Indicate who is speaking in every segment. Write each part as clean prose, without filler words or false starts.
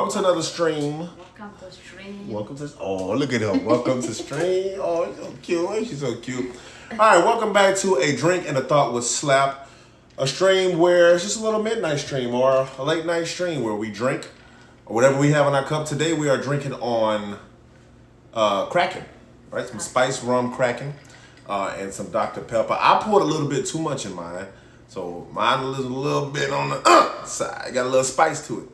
Speaker 1: Welcome to another stream.
Speaker 2: Welcome to stream.
Speaker 1: Welcome to... Oh, look at her. Welcome to stream. Oh, she's so cute. She's so cute. All right, welcome back to A Drink and a Thought with Slap. A stream where it's just a little midnight stream or a late night stream where we drink or whatever we have in our cup. Today we are drinking on Kraken, right? Some spiced rum Kraken and some Dr. Pepper. I poured a little bit too much in mine, so mine is a little bit on the side. Got a little spice to it.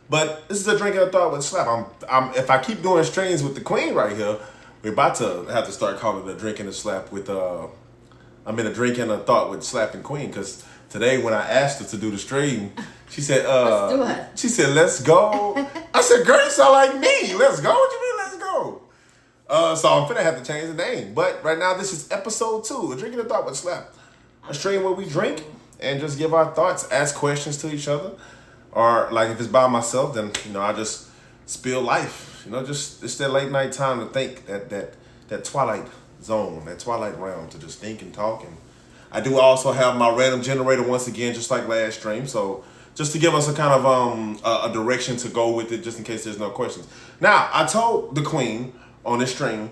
Speaker 1: But this is a drink and a thought with Slap. If I keep doing streams with the Queen right here, we're about to have to start calling it a drink and a slap with I'm in a drink and a thought with Slap and Queen, because today when I asked her to do the stream, she said,
Speaker 2: let's do it.
Speaker 1: She said, let's go. I said, girl, you sound like me. Let's go. What you mean, let's go? So I'm finna have to change the name. But right now, this is episode 2, a drink and a thought with Slap. A stream where we drink and just give our thoughts, ask questions to each other. Or like if it's by myself, then, I just spill life. Just it's that late night time to think, that twilight zone, that twilight realm, to just think and talk. And I do also have my random generator once again, just like last stream. So just to give us a kind of a direction to go with it, just in case there's no questions. Now, I told the Queen on this stream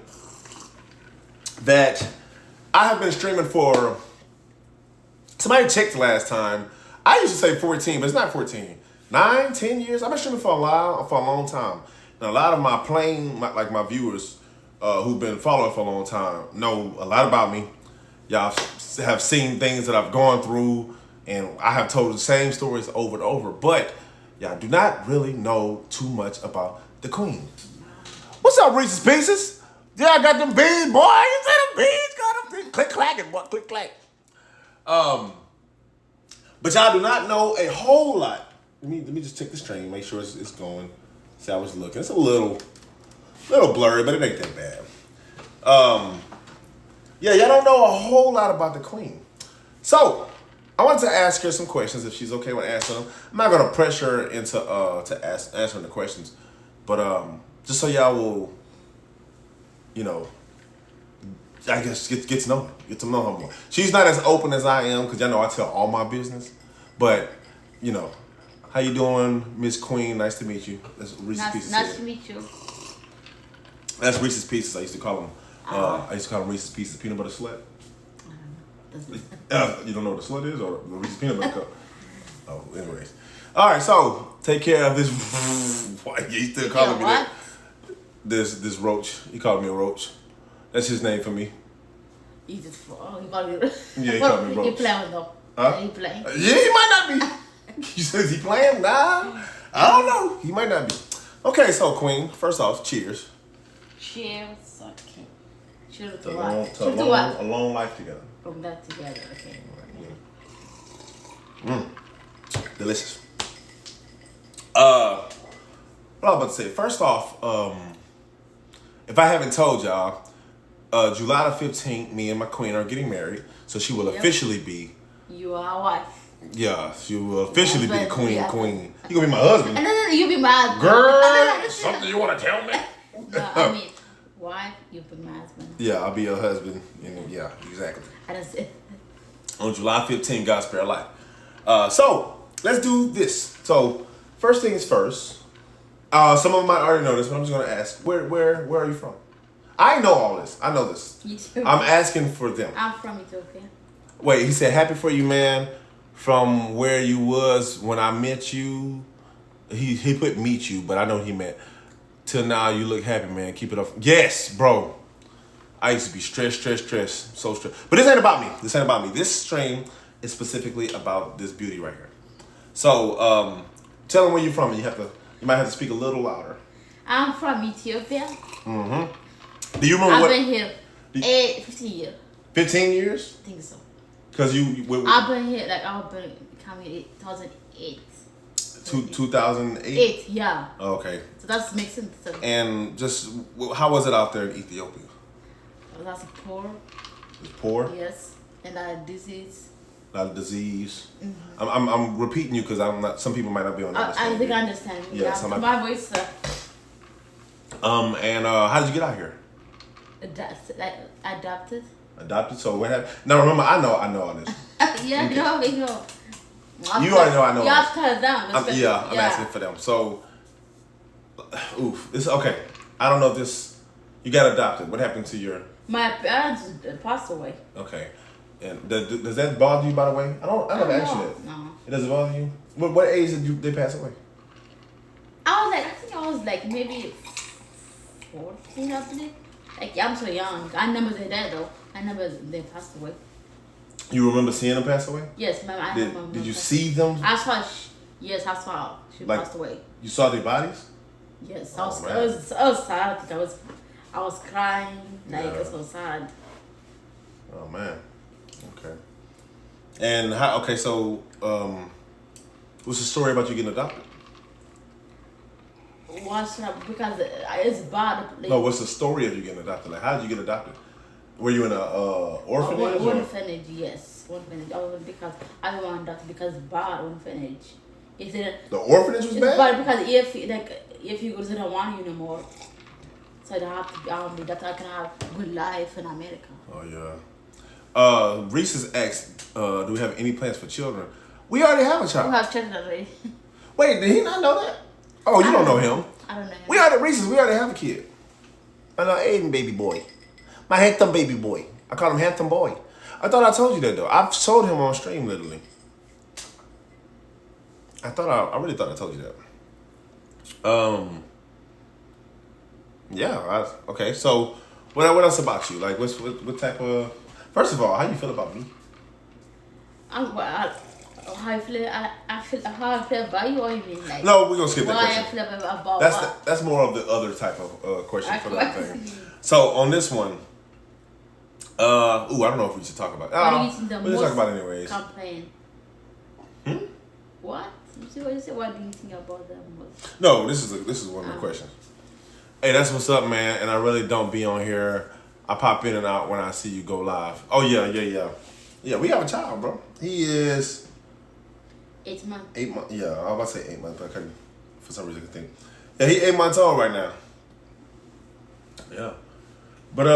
Speaker 1: that I have been streaming for, somebody checked last time, I used to say 14, but it's not 14. 9, 10 years. I've been streaming for a long time. Now, a lot of my viewers who've been following for a long time know a lot about me. Y'all have seen things that I've gone through, and I have told the same stories over and over, but y'all do not really know too much about the Queen. What's up, Reese's Pieces? Yeah, I got them beans, boy. You see them beans? Got them beans. Click, clack, and what? Click, clack. But y'all do not know a whole lot. Let me just check the stream, make sure it's going. See how it's looking. It's a little blurry, but it ain't that bad. Yeah, y'all don't know a whole lot about the Queen. So, I wanted to ask her some questions if she's okay with answering them. I'm not gonna pressure her into answering the questions, but just so y'all will, I guess get to know her more. She's not as open as I am, because y'all know I tell all my business. But, how you doing, Miss Queen? Nice to meet you. That's Reese's Pieces.
Speaker 2: Nice to meet you.
Speaker 1: That's Reese's Pieces. I used to call them. Reese's Pieces peanut butter slut. You don't know what a slut is, or the Reese's peanut butter cup? Oh, anyways. All right. So take care of this. Why you still calling me that? This roach. He called me a roach. That's his name for me.
Speaker 2: He called me.
Speaker 1: Yeah, he called me roach.
Speaker 2: He playing though.
Speaker 1: Huh?
Speaker 2: He playing.
Speaker 1: Yeah, he might not be. You said, is he playing? Nah. I don't know. He might not be. Okay, so Queen, first off, cheers.
Speaker 2: Cheers. Okay. Cheers to
Speaker 1: To
Speaker 2: what?
Speaker 1: a long life together.
Speaker 2: From that together. Okay.
Speaker 1: Delicious. What I was about to say, first off, if I haven't told y'all, July the 15th, me and my Queen are getting married, so she will officially be.
Speaker 2: You are wife.
Speaker 1: Yeah, she will officially be the Queen. You gonna be my husband.
Speaker 2: No, you be my husband.
Speaker 1: Girl, something you wanna tell me?
Speaker 2: No, I mean, wife, you be my husband.
Speaker 1: Yeah, I'll be your husband. Yeah, exactly.
Speaker 2: I don't say.
Speaker 1: On July 15th, God spare life. So let's do this. So first things first. Some of them might already know this, but I'm just gonna ask, where are you from? I know all this. I know this. I'm asking for them.
Speaker 2: I'm from Ethiopia.
Speaker 1: Wait, he said happy for you, man. From where you was when I met you. He put meet you, but I know he meant till now you look happy, man. Keep it up. Yes, bro. I used to be stressed, so stressed. But this ain't about me. This stream is specifically about this beauty right here. So, tell them where you're from. You might have to speak a little louder.
Speaker 2: I'm from Ethiopia.
Speaker 1: Do you remember
Speaker 2: I've been here 15 years.
Speaker 1: 15 years?
Speaker 2: I think so.
Speaker 1: Because
Speaker 2: I've been here, I've been coming 2008.
Speaker 1: 2008?
Speaker 2: Yeah.
Speaker 1: Okay.
Speaker 2: So that makes sense.
Speaker 1: And just, how was it out there in Ethiopia?
Speaker 2: That's poor.
Speaker 1: It's poor?
Speaker 2: Yes. And disease.
Speaker 1: A lot of disease. Mm-hmm. I'm repeating you because I'm not. Some people might not be on that.
Speaker 2: I think I understand.
Speaker 1: Yeah.
Speaker 2: My voice.
Speaker 1: And how did you get out here?
Speaker 2: Adopted.
Speaker 1: Adopted. So what happened? Now remember, I know all this.
Speaker 2: Yeah, okay. No.
Speaker 1: You already know I know.
Speaker 2: You have to tell them.
Speaker 1: I'm asking for them. So Oof. It's okay. I don't know if this. You got adopted. What happened to your?
Speaker 2: My parents passed away.
Speaker 1: Okay. And does that bother you? By the way, I never asked you that.
Speaker 2: No.
Speaker 1: It doesn't bother you. What age did they pass away?
Speaker 2: I think I was like maybe 14, I believe. Like I'm so young. I remember they died though. I never they passed away.
Speaker 1: You remember seeing them pass away?
Speaker 2: Yes, I remember.
Speaker 1: Did you see them?
Speaker 2: I saw. Yes, I saw. She passed away.
Speaker 1: You saw their bodies?
Speaker 2: Yes,
Speaker 1: Oh,
Speaker 2: I was sad. I was crying. Like it was so sad.
Speaker 1: Oh man. Okay. And how? Okay, so what's the story about you getting adopted?
Speaker 2: Because it's bad. Like,
Speaker 1: No, what's the story of you getting adopted? Like, how did you get adopted? Were you in a orphanage?
Speaker 2: Orphanage, yes, orphanage. Because I don't want adopted because bad orphanage.
Speaker 1: The orphanage was bad.
Speaker 2: But because if you guys don't want you anymore, so I don't have to be that I can have a good life in America.
Speaker 1: Oh yeah. Reese has asked, do we have any plans for children? We already have a child.
Speaker 2: We have children already.
Speaker 1: Wait, did he not know that? Oh, you don't know him.
Speaker 2: I don't know him.
Speaker 1: We already have a kid. I know Aiden baby boy. My handsome baby boy. I call him handsome boy. I thought I told you that though. I've showed him on stream literally. I really thought I told you that. Yeah. Okay. So, what else about you? Like, what type of? First of all, how you feel about me?
Speaker 2: How I feel about you, or you mean like?
Speaker 1: No, we're gonna skip that question.
Speaker 2: Why I feel about
Speaker 1: That's more of the other type of question for that thing. So on this one, I don't know if we should talk about. We'll talk about it anyways.
Speaker 2: Complain. What? You see what you said? What do you think about them?
Speaker 1: No, this is one of the questions. Hey, that's what's up, man. And I really don't be on here. I pop in and out when I see you go live. Oh yeah. Yeah, we have a child, bro. He is
Speaker 2: 8 months.
Speaker 1: 8 months. Yeah, I was about to say 8 months, but I couldn't, for some reason, I could think. Yeah, he 8 months old right now. Yeah. But,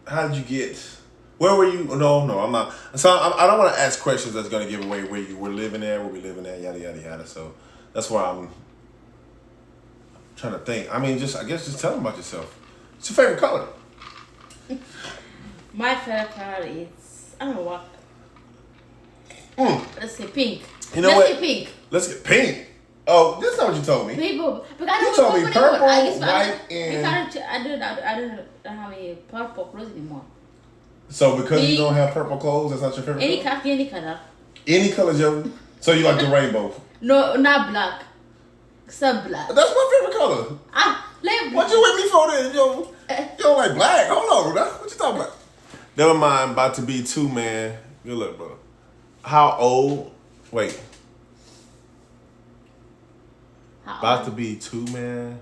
Speaker 1: how did you get, where were you? No, I'm not. So I don't want to ask questions that's going to give away where you were living at, where we living at, yada, yada, yada. So that's why I'm trying to think. I mean, just tell them about yourself. What's your favorite color?
Speaker 2: My favorite color is, I don't know what. Let's say pink.
Speaker 1: You know what?
Speaker 2: Let's say pink.
Speaker 1: Let's get pink. Oh, this is not what you told me.
Speaker 2: People, because
Speaker 1: You told me purple, white, and...
Speaker 2: I don't have any purple clothes anymore.
Speaker 1: So because
Speaker 2: Pink.
Speaker 1: you don't have purple clothes, that's not your favorite color?
Speaker 2: Any color.
Speaker 1: Any color, Joe? So you like the rainbow?
Speaker 2: No, not black. Some black.
Speaker 1: That's my favorite color.
Speaker 2: Like
Speaker 1: What you with me for then, Joe? You don't like black? Hold on, bro. What you talking about? Never mind, about to be 2, man. Good luck, bro. How old? Wait. About to be 2, man.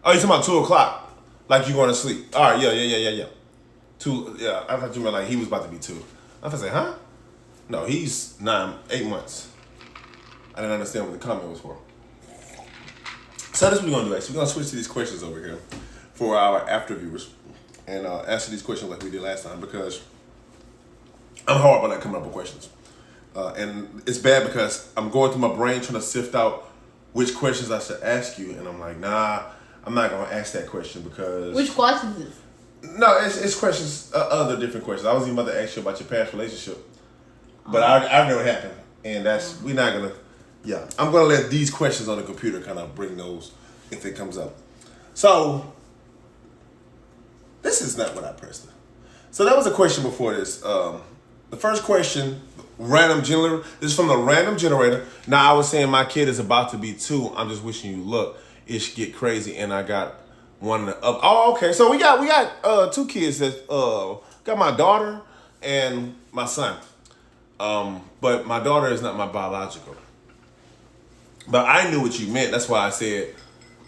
Speaker 1: Oh, you talking about 2 o'clock? Like you going to sleep? All right, yeah. 2. Yeah, I thought you meant like he was about to be 2. I was like, huh? No, he's 8 months. I didn't understand what the comment was for. So that's what we're gonna do. Actually, we're gonna switch to these questions over here for our after viewers and answer these questions like we did last time because I'm horrible at coming up with questions. And it's bad because I'm going through my brain trying to sift out which questions I should ask you, and I'm like, nah, I'm not gonna ask that question because.
Speaker 2: Which questions is?
Speaker 1: No, it's questions, other different questions. I was even about to ask you about your past relationship, but I know what happened, and we're not gonna. Yeah, I'm gonna let these questions on the computer kind of bring those if it comes up. So this is not what I pressed. So that was a question before this. The first question, random generator. This is from the random generator. Now I was saying my kid is about to be 2. I'm just wishing you luck. It should get crazy, and I got one of the. Oh, okay. So we got 2 kids that got my daughter and my son. But my daughter is not my biological. But I knew what you meant. That's why I said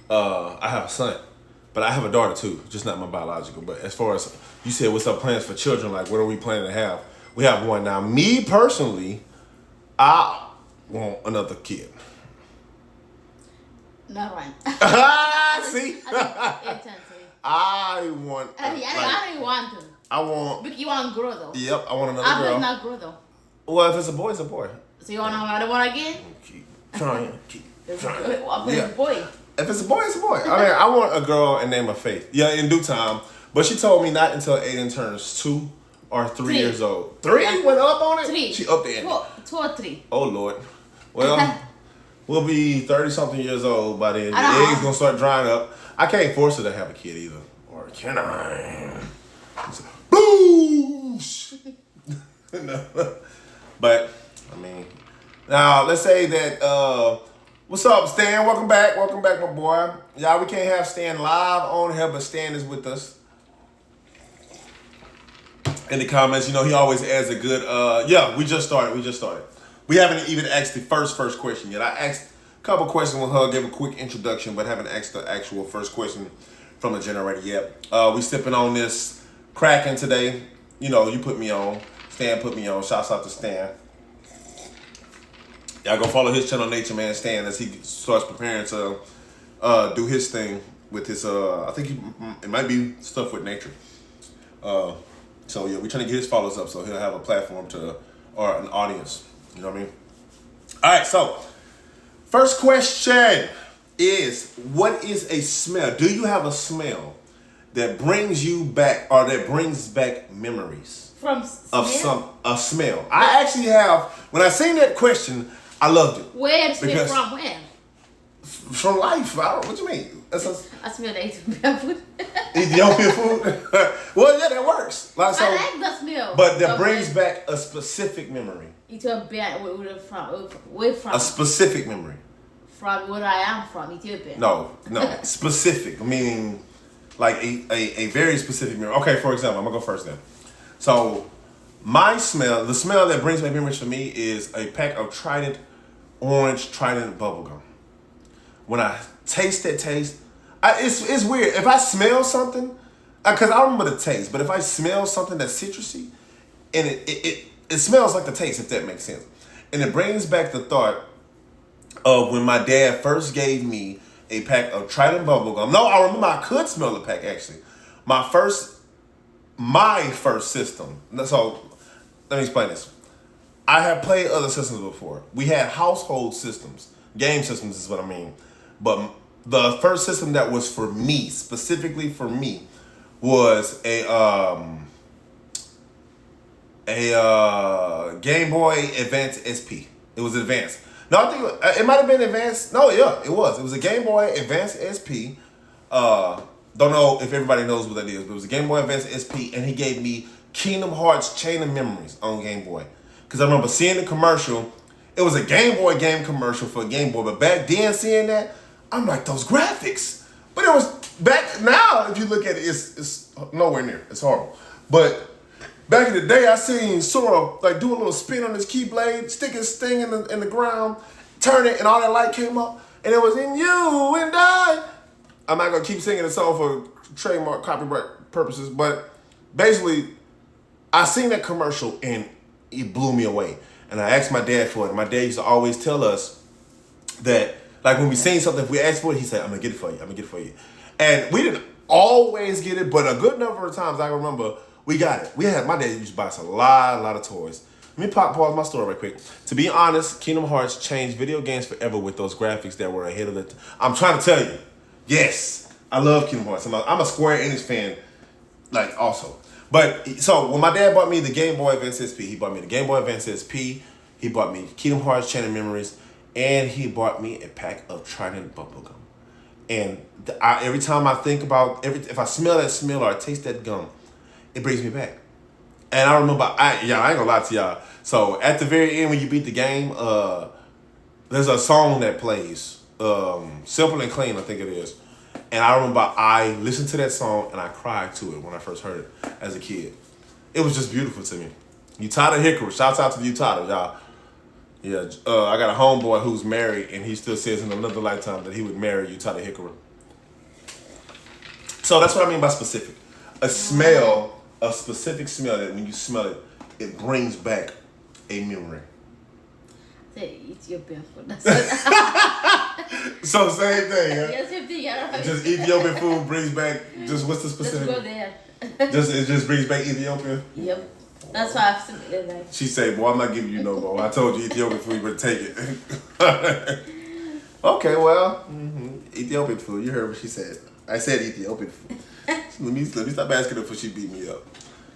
Speaker 1: I have a son. But I have a daughter too, just not my biological. But as far as you said, what's our plans for children? Like, what are we planning to have? We have one now. Me personally, I want another kid.
Speaker 2: Not right.
Speaker 1: See?
Speaker 2: I
Speaker 1: want.
Speaker 2: I don't want to.
Speaker 1: I want.
Speaker 2: But you want to grow though.
Speaker 1: Yep, I want another girl.
Speaker 2: Not grow though.
Speaker 1: Well, if it's a boy, it's a boy.
Speaker 2: So you want another one again?
Speaker 1: Keep trying.
Speaker 2: It's a
Speaker 1: Yeah.
Speaker 2: boy.
Speaker 1: If it's a boy, it's a boy. I mean, I want a girl and name her Faith. Yeah, in due time. But she told me not until Aiden turns 2 or 3 years old. 3 went up on it?
Speaker 2: 3.
Speaker 1: She up there.
Speaker 2: 2 or 3.
Speaker 1: Oh, Lord. Well, we'll be 30-something years old by then. The
Speaker 2: I
Speaker 1: eggs gonna start drying up. I can't force her to have a kid either. Or can I? Boosh! No. But, I mean, now let's say that, what's up, Stan? Welcome back, my boy. Y'all, we can't have Stan live on here, but Stan is with us. In the comments, you know, he always adds a good, yeah, we just started. We haven't even asked the first question yet. I asked a couple questions with her, gave a quick introduction, but haven't asked the actual first question from the generator yet. We sipping on this Kraken today. You know, you put me on. Stan put me on. Shouts out to Stan. Y'all go follow his channel, Nature Man Stan, as he starts preparing to do his thing with his, I think it might be stuff with nature. So yeah, we're trying to get his followers up so he'll have a platform or an audience. You know what I mean? All right, so first question is, what is a smell? Do you have a smell that brings you back or that brings back memories of a smell? I actually have. When I seen that question, I loved it.
Speaker 2: Where smell from? Where?
Speaker 1: From life. What you mean?
Speaker 2: I smell the Ethiopian food.
Speaker 1: Ethiopian food? Well, yeah, that works. Like, so,
Speaker 2: I like the smell.
Speaker 1: But that brings back a specific memory.
Speaker 2: Ethiopia, where from?
Speaker 1: A specific memory.
Speaker 2: From where I am from, Ethiopia.
Speaker 1: No. Specific, meaning like a very specific memory. Okay, for example, I'm going to go first then. So, the smell that brings back memories for me is a pack of orange Trident bubblegum. When I taste that taste, it's weird. If I smell something, because I remember the taste, but if I smell something that's citrusy, and it smells like the taste, if that makes sense. And it brings back the thought of when my dad first gave me a pack of Trident bubblegum. No, I remember I could smell the pack, actually. My first system. So, let me explain this. I have played other systems before. We had household systems. Game systems is what I mean. But the first system that was for me, specifically for me, was a Game Boy Advance SP. It was advanced. No, I think it might have been advanced. No, yeah, it was. It was a Game Boy Advance SP. Don't know if everybody knows what that is, but it was a Game Boy Advance SP, and he gave me Kingdom Hearts Chain of Memories on Game Boy. Because I remember seeing the commercial. It was a Game Boy game commercial for a Game Boy, but back then seeing that, I'm like, those graphics. But it was back now, if you look at it, it's nowhere near. It's horrible. But back in the day, I seen Sora like do a little spin on his keyblade, stick his thing in the ground, turn it, and all that light came up, and it was in you and I. I'm not gonna keep singing the song for trademark copyright purposes, but basically, I seen that commercial and it blew me away. And I asked my dad for it. My dad used to always tell us that, like, when we seen something, if we asked for it, he said, I'm gonna get it for you. And we didn't always get it, but a good number of times I remember we got it. My dad used to buy us a lot of toys. Let me pause my story right quick. To be honest, Kingdom Hearts changed video games forever with those graphics that were ahead of the I'm trying to tell you. Yes, I love Kingdom Hearts. I'm a Square Enix fan, like, also. But, so, when my dad bought me the Game Boy Advance SP, he bought me the Game Boy Advance SP, he bought me Kingdom Hearts Chain of Memories, and he bought me a pack of Trident bubblegum. And every time I think about, if I smell that smell or I taste that gum, it brings me back. And I remember, I ain't gonna lie to y'all. So, at the very end, when you beat the game, there's a song that plays, Simple and Clean, I think it is. And I remember I listened to that song and I cried to it when I first heard it as a kid. It was just beautiful to me. Utada Hikaru. Shouts out to Utada, y'all. Yeah, I got a homeboy who's married and he still says in another lifetime that he would marry Utada Hikaru. So that's what I mean by specific. A specific smell that when you smell it, it brings back a memory.
Speaker 2: Ethiopian food.
Speaker 1: So same thing, huh?
Speaker 2: Yeah, same thing. I don't know.
Speaker 1: Just Ethiopian food brings back. Just what's the specific?
Speaker 2: Let's go there.
Speaker 1: It just brings back Ethiopia.
Speaker 2: Yep. That's why I've seen it.
Speaker 1: She say, "Boy, I'm not giving you no more. I told you Ethiopian food, you better take it." Okay, well, Ethiopian food. You heard what she said. I said Ethiopian food. let me stop asking her before she beat me up.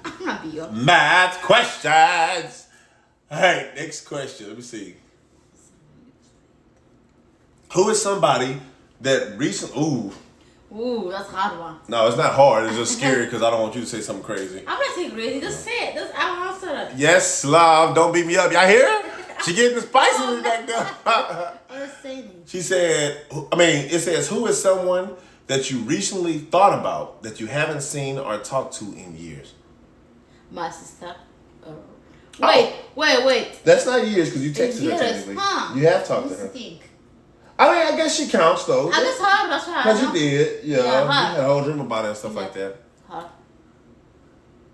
Speaker 2: I'm not beat up.
Speaker 1: Math questions. All right, next question. Let me see. Who is somebody that recently?
Speaker 2: Ooh, that's a hard one.
Speaker 1: No, it's not hard. It's just scary because I don't want you to say something crazy.
Speaker 2: I'm not saying crazy. Just say it. Just I'll answer it.
Speaker 1: Yes, love. Don't beat me up. Y'all hear her? She getting the spicy back there.
Speaker 2: I'm just saying.
Speaker 1: She said, it says, who is someone that you recently thought about that you haven't seen or talked to in years?
Speaker 2: My sister.
Speaker 1: Oh.
Speaker 2: Wait.
Speaker 1: That's not years because you texted her technically.
Speaker 2: Huh?
Speaker 1: You have talked to her.
Speaker 2: Think.
Speaker 1: I guess she counts though.
Speaker 2: I guess her. That's right.
Speaker 1: Because you did. Yeah.
Speaker 2: Yeah,
Speaker 1: You had a whole dream about it and stuff like that.
Speaker 2: Her.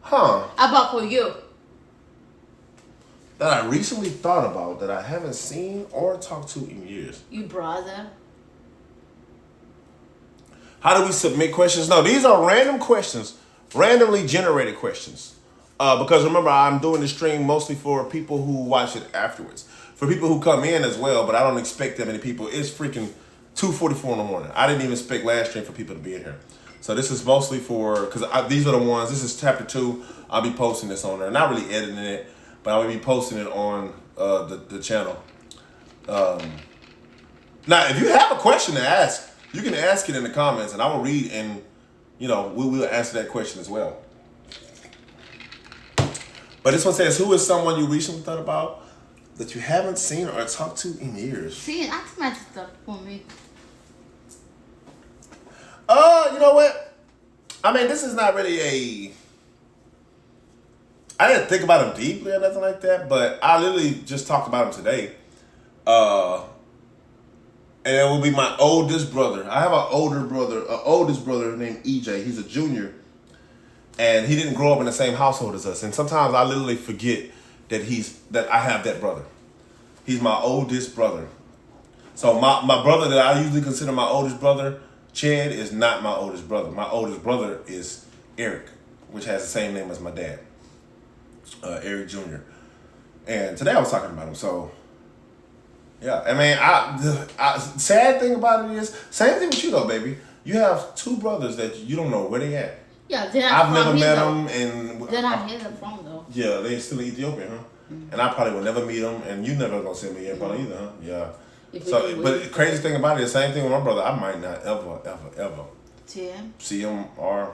Speaker 1: Huh.
Speaker 2: How about for you?
Speaker 1: That I recently thought about that I haven't seen or talked to in years.
Speaker 2: You brother.
Speaker 1: How do we submit questions? No, these are random questions, randomly generated questions. Because remember, I'm doing the stream mostly for people who watch it afterwards. For people who come in as well, but I don't expect that many people. It's freaking 2:44 in the morning. I didn't even expect last stream for people to be in here. So this is mostly for, because these are the ones, this is chapter 2. I'll be posting this on there. Not really editing it, but I will be posting it on the channel. Now, if you have a question to ask, you can ask it in the comments, and I will read, and we will answer that question as well. But this one says, who is someone you recently thought about that you haven't seen or talked to in years?
Speaker 2: See, ask my sister for me.
Speaker 1: You know what? This is not really I didn't think about him deeply or nothing like that, but I literally just talked about him today. And it will be my oldest brother. I have an oldest brother named EJ. He's a junior. And he didn't grow up in the same household as us. And sometimes I literally forget that I have that brother. He's my oldest brother. So my brother that I usually consider my oldest brother, Chad, is not my oldest brother. My oldest brother is Eric, which has the same name as my dad, Eric Jr. And today I was talking about him. So, yeah. Sad thing about it is, same thing with you though, baby. You have two brothers that you don't know where they at.
Speaker 2: Yeah, they're not
Speaker 1: I've
Speaker 2: from
Speaker 1: never
Speaker 2: me,
Speaker 1: met
Speaker 2: though.
Speaker 1: them, and
Speaker 2: They're not here from though.
Speaker 1: Yeah, they still Ethiopian, huh? Mm-hmm. And I probably will never meet them, and you never gonna see me in front either, huh? Yeah. So, but the crazy thing about it is, same thing with my brother. I might not ever see him or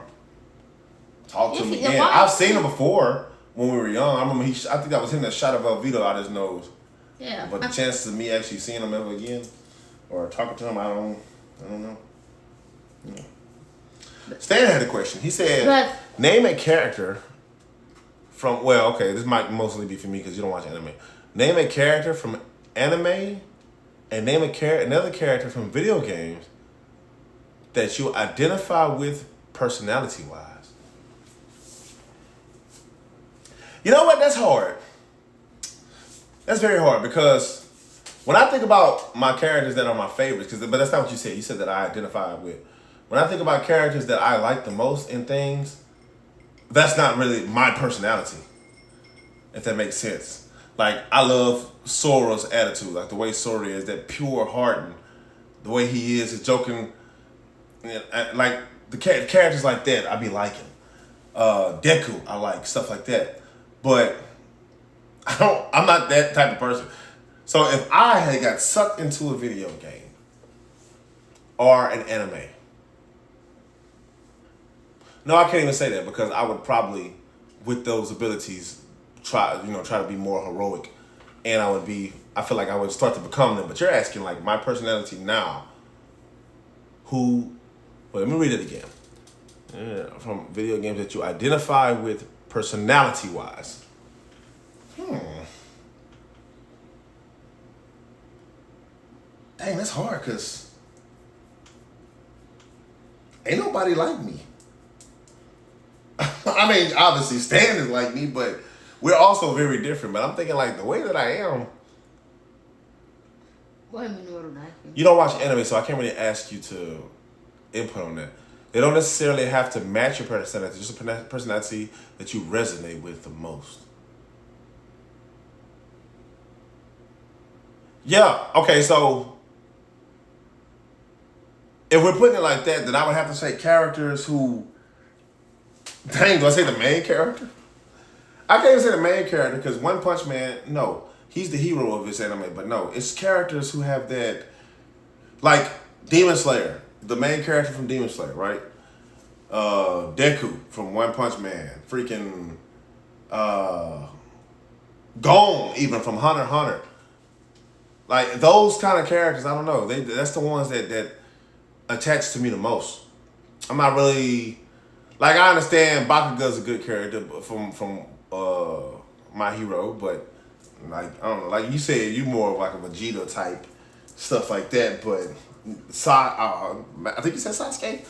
Speaker 1: talk to him again. I've seen him before when we were young. I remember I think that was him that shot a Velveeta out his nose.
Speaker 2: Yeah.
Speaker 1: But the chances of me actually seeing him ever again or talking to him, I don't know. Yeah. Stan had a question. He said, name a character from, this might mostly be for me because you don't watch anime. Name a character from anime and name another character from video games that you identify with personality-wise. You know what? That's hard. That's very hard because when I think about my characters that are my favorites, but that's not what you said. You said that I identify with. When I think about characters that I like the most in things, that's not really my personality, if that makes sense. Like, I love Sora's attitude, like the way Sora is, that pure heart, and the way he is joking. Like, the characters like that, I be liking. Deku, I like, stuff like that. But I'm not that type of person. So if I had got sucked into a video game or an anime, no, I can't even say that because I would probably, with those abilities, try to be more heroic, and I feel like I would start to become them. But you're asking like my personality now. Let me read it again. From video games that you identify with personality-wise. Dang, that's hard because ain't nobody like me. Obviously Stan is like me, but we're also very different. But I'm thinking like the way that I am. You don't watch anime, so I can't really ask you to input on that. They don't necessarily have to match your personality, just a personality that you resonate with the most. Yeah, okay, so if we're putting it like that, then I would have to say characters who. Dang, do I say the main character? I can't even say the main character because One Punch Man, no, he's the hero of this anime, but no, it's characters who have that, like Demon Slayer, the main character from Demon Slayer, right? Deku from One Punch Man, freaking Gon even from Hunter x Hunter. Like those kind of characters, I don't know. That's the ones that attach to me the most. I'm not really like I understand Bakuga's a good character from My Hero, but like I don't know, like you said, you more of like a Vegeta type stuff like that. But I think you said Sasuke.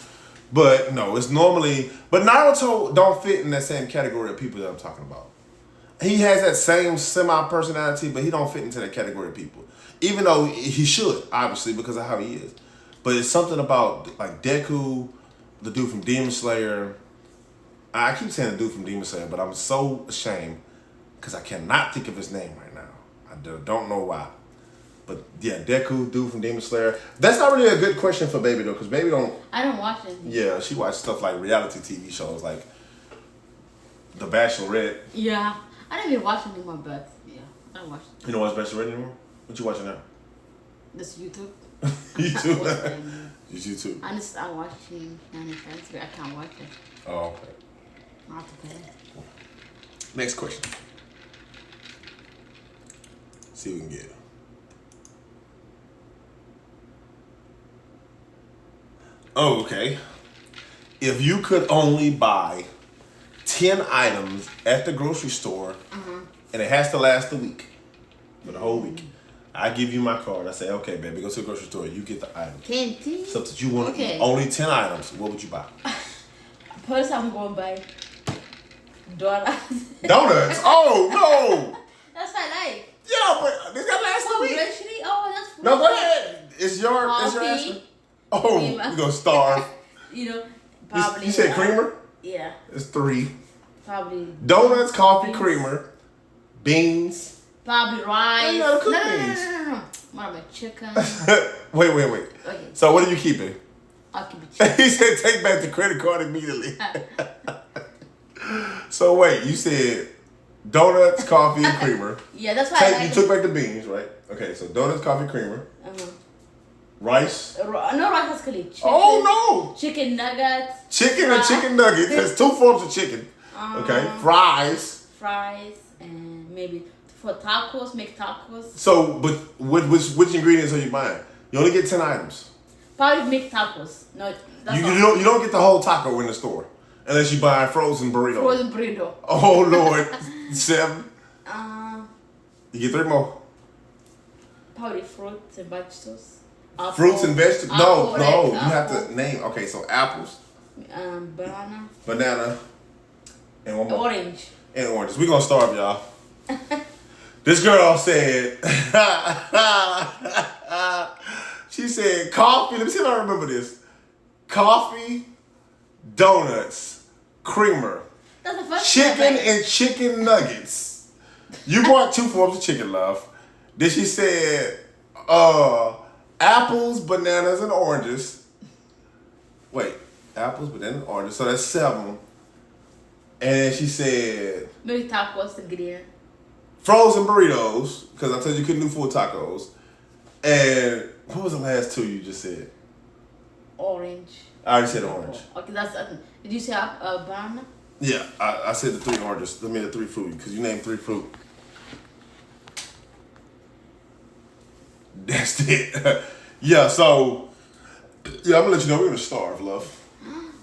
Speaker 1: But no, it's normally. But Naruto don't fit in that same category of people that I'm talking about. He has that same semi-personality, but he don't fit into that category of people. Even though he should, obviously, because of how he is. But it's something about like Deku, the dude from Demon Slayer. I keep saying the dude from Demon Slayer, but I'm so ashamed because I cannot think of his name right now. I don't know why. But yeah, Deku, dude from Demon Slayer. That's not really a good question for Baby though, because Baby don't.
Speaker 2: I don't watch it.
Speaker 1: Yeah, she watches stuff like reality TV shows like The Bachelorette.
Speaker 2: Yeah, I don't even watch it anymore, but yeah, I don't watch it.
Speaker 1: You don't watch Bachelorette anymore? What you watching now?
Speaker 2: This YouTube.
Speaker 1: YouTube. It's YouTube.
Speaker 2: I'm watching Nanny Friends, but I can't watch it.
Speaker 1: Oh, okay.
Speaker 2: I have to pay.
Speaker 1: Next question. See what we can get. Oh, okay. If you could only buy 10 items at the grocery store, and it has to last the week, for the whole week, I give you my card. I say, okay, baby, go to the grocery store. You get the item.
Speaker 2: 10?
Speaker 1: So that you want only 10 items. What would you buy?
Speaker 2: First, I'm going to buy donuts.
Speaker 1: Donuts? Oh, no.
Speaker 2: That's what I like.
Speaker 1: Yeah, but this got to last the week.
Speaker 2: Actually, oh, that's food.
Speaker 1: No, go ahead. It's your answer. Oh, you gonna starve.
Speaker 2: You know, probably.
Speaker 1: You said creamer?
Speaker 2: Yeah.
Speaker 1: It's 3.
Speaker 2: Probably.
Speaker 1: Donuts, coffee, creamer, beans.
Speaker 2: Probably rice.
Speaker 1: You gotta cook
Speaker 2: beans. No. What about chicken?
Speaker 1: Wait.
Speaker 2: Okay.
Speaker 1: So what are you keeping?
Speaker 2: I'll keep it chicken.
Speaker 1: He said take back the credit card immediately. So wait, you said donuts, coffee, and creamer.
Speaker 2: Yeah, that's why I like
Speaker 1: you took back the beans, right? Okay, so donuts, coffee, creamer. Rice?
Speaker 2: No rice, that's chicken.
Speaker 1: Oh, no!
Speaker 2: Chicken nuggets.
Speaker 1: Chicken and chicken nuggets. There's 2 forms of chicken. Okay, fries.
Speaker 2: Fries and maybe for tacos, make tacos.
Speaker 1: So, but which ingredients are you buying? You only get 10 items.
Speaker 2: Probably make tacos. No, that's
Speaker 1: You don't get the whole taco in the store unless you buy frozen burrito.
Speaker 2: Frozen burrito.
Speaker 1: Oh Lord, 7. You get 3 more.
Speaker 2: Probably fruits and vegetables.
Speaker 1: Fruits and vegetables? No, you have to name. Okay, so apples. Banana. And one more.
Speaker 2: Orange.
Speaker 1: And oranges. We're going to starve, y'all. This girl said, she said coffee. Let me see if I remember this. Coffee, donuts, creamer,
Speaker 2: That's the first
Speaker 1: chicken and chicken nuggets. You bought 2 forms of chicken, love. Then she said, apples, bananas, and oranges. Wait, apples, bananas, and oranges. So that's 7. And she said,
Speaker 2: maybe tacos to get in.
Speaker 1: Frozen burritos, because I told you couldn't do full tacos. And what was the last 2 you just said?
Speaker 2: Orange.
Speaker 1: I already said orange.
Speaker 2: Okay, that's. Did you say banana?
Speaker 1: Yeah, I said the 3 oranges. I mean the 3 fruit, because you named 3 fruit. That's it. Yeah, so I'm gonna let you know we're gonna starve, love.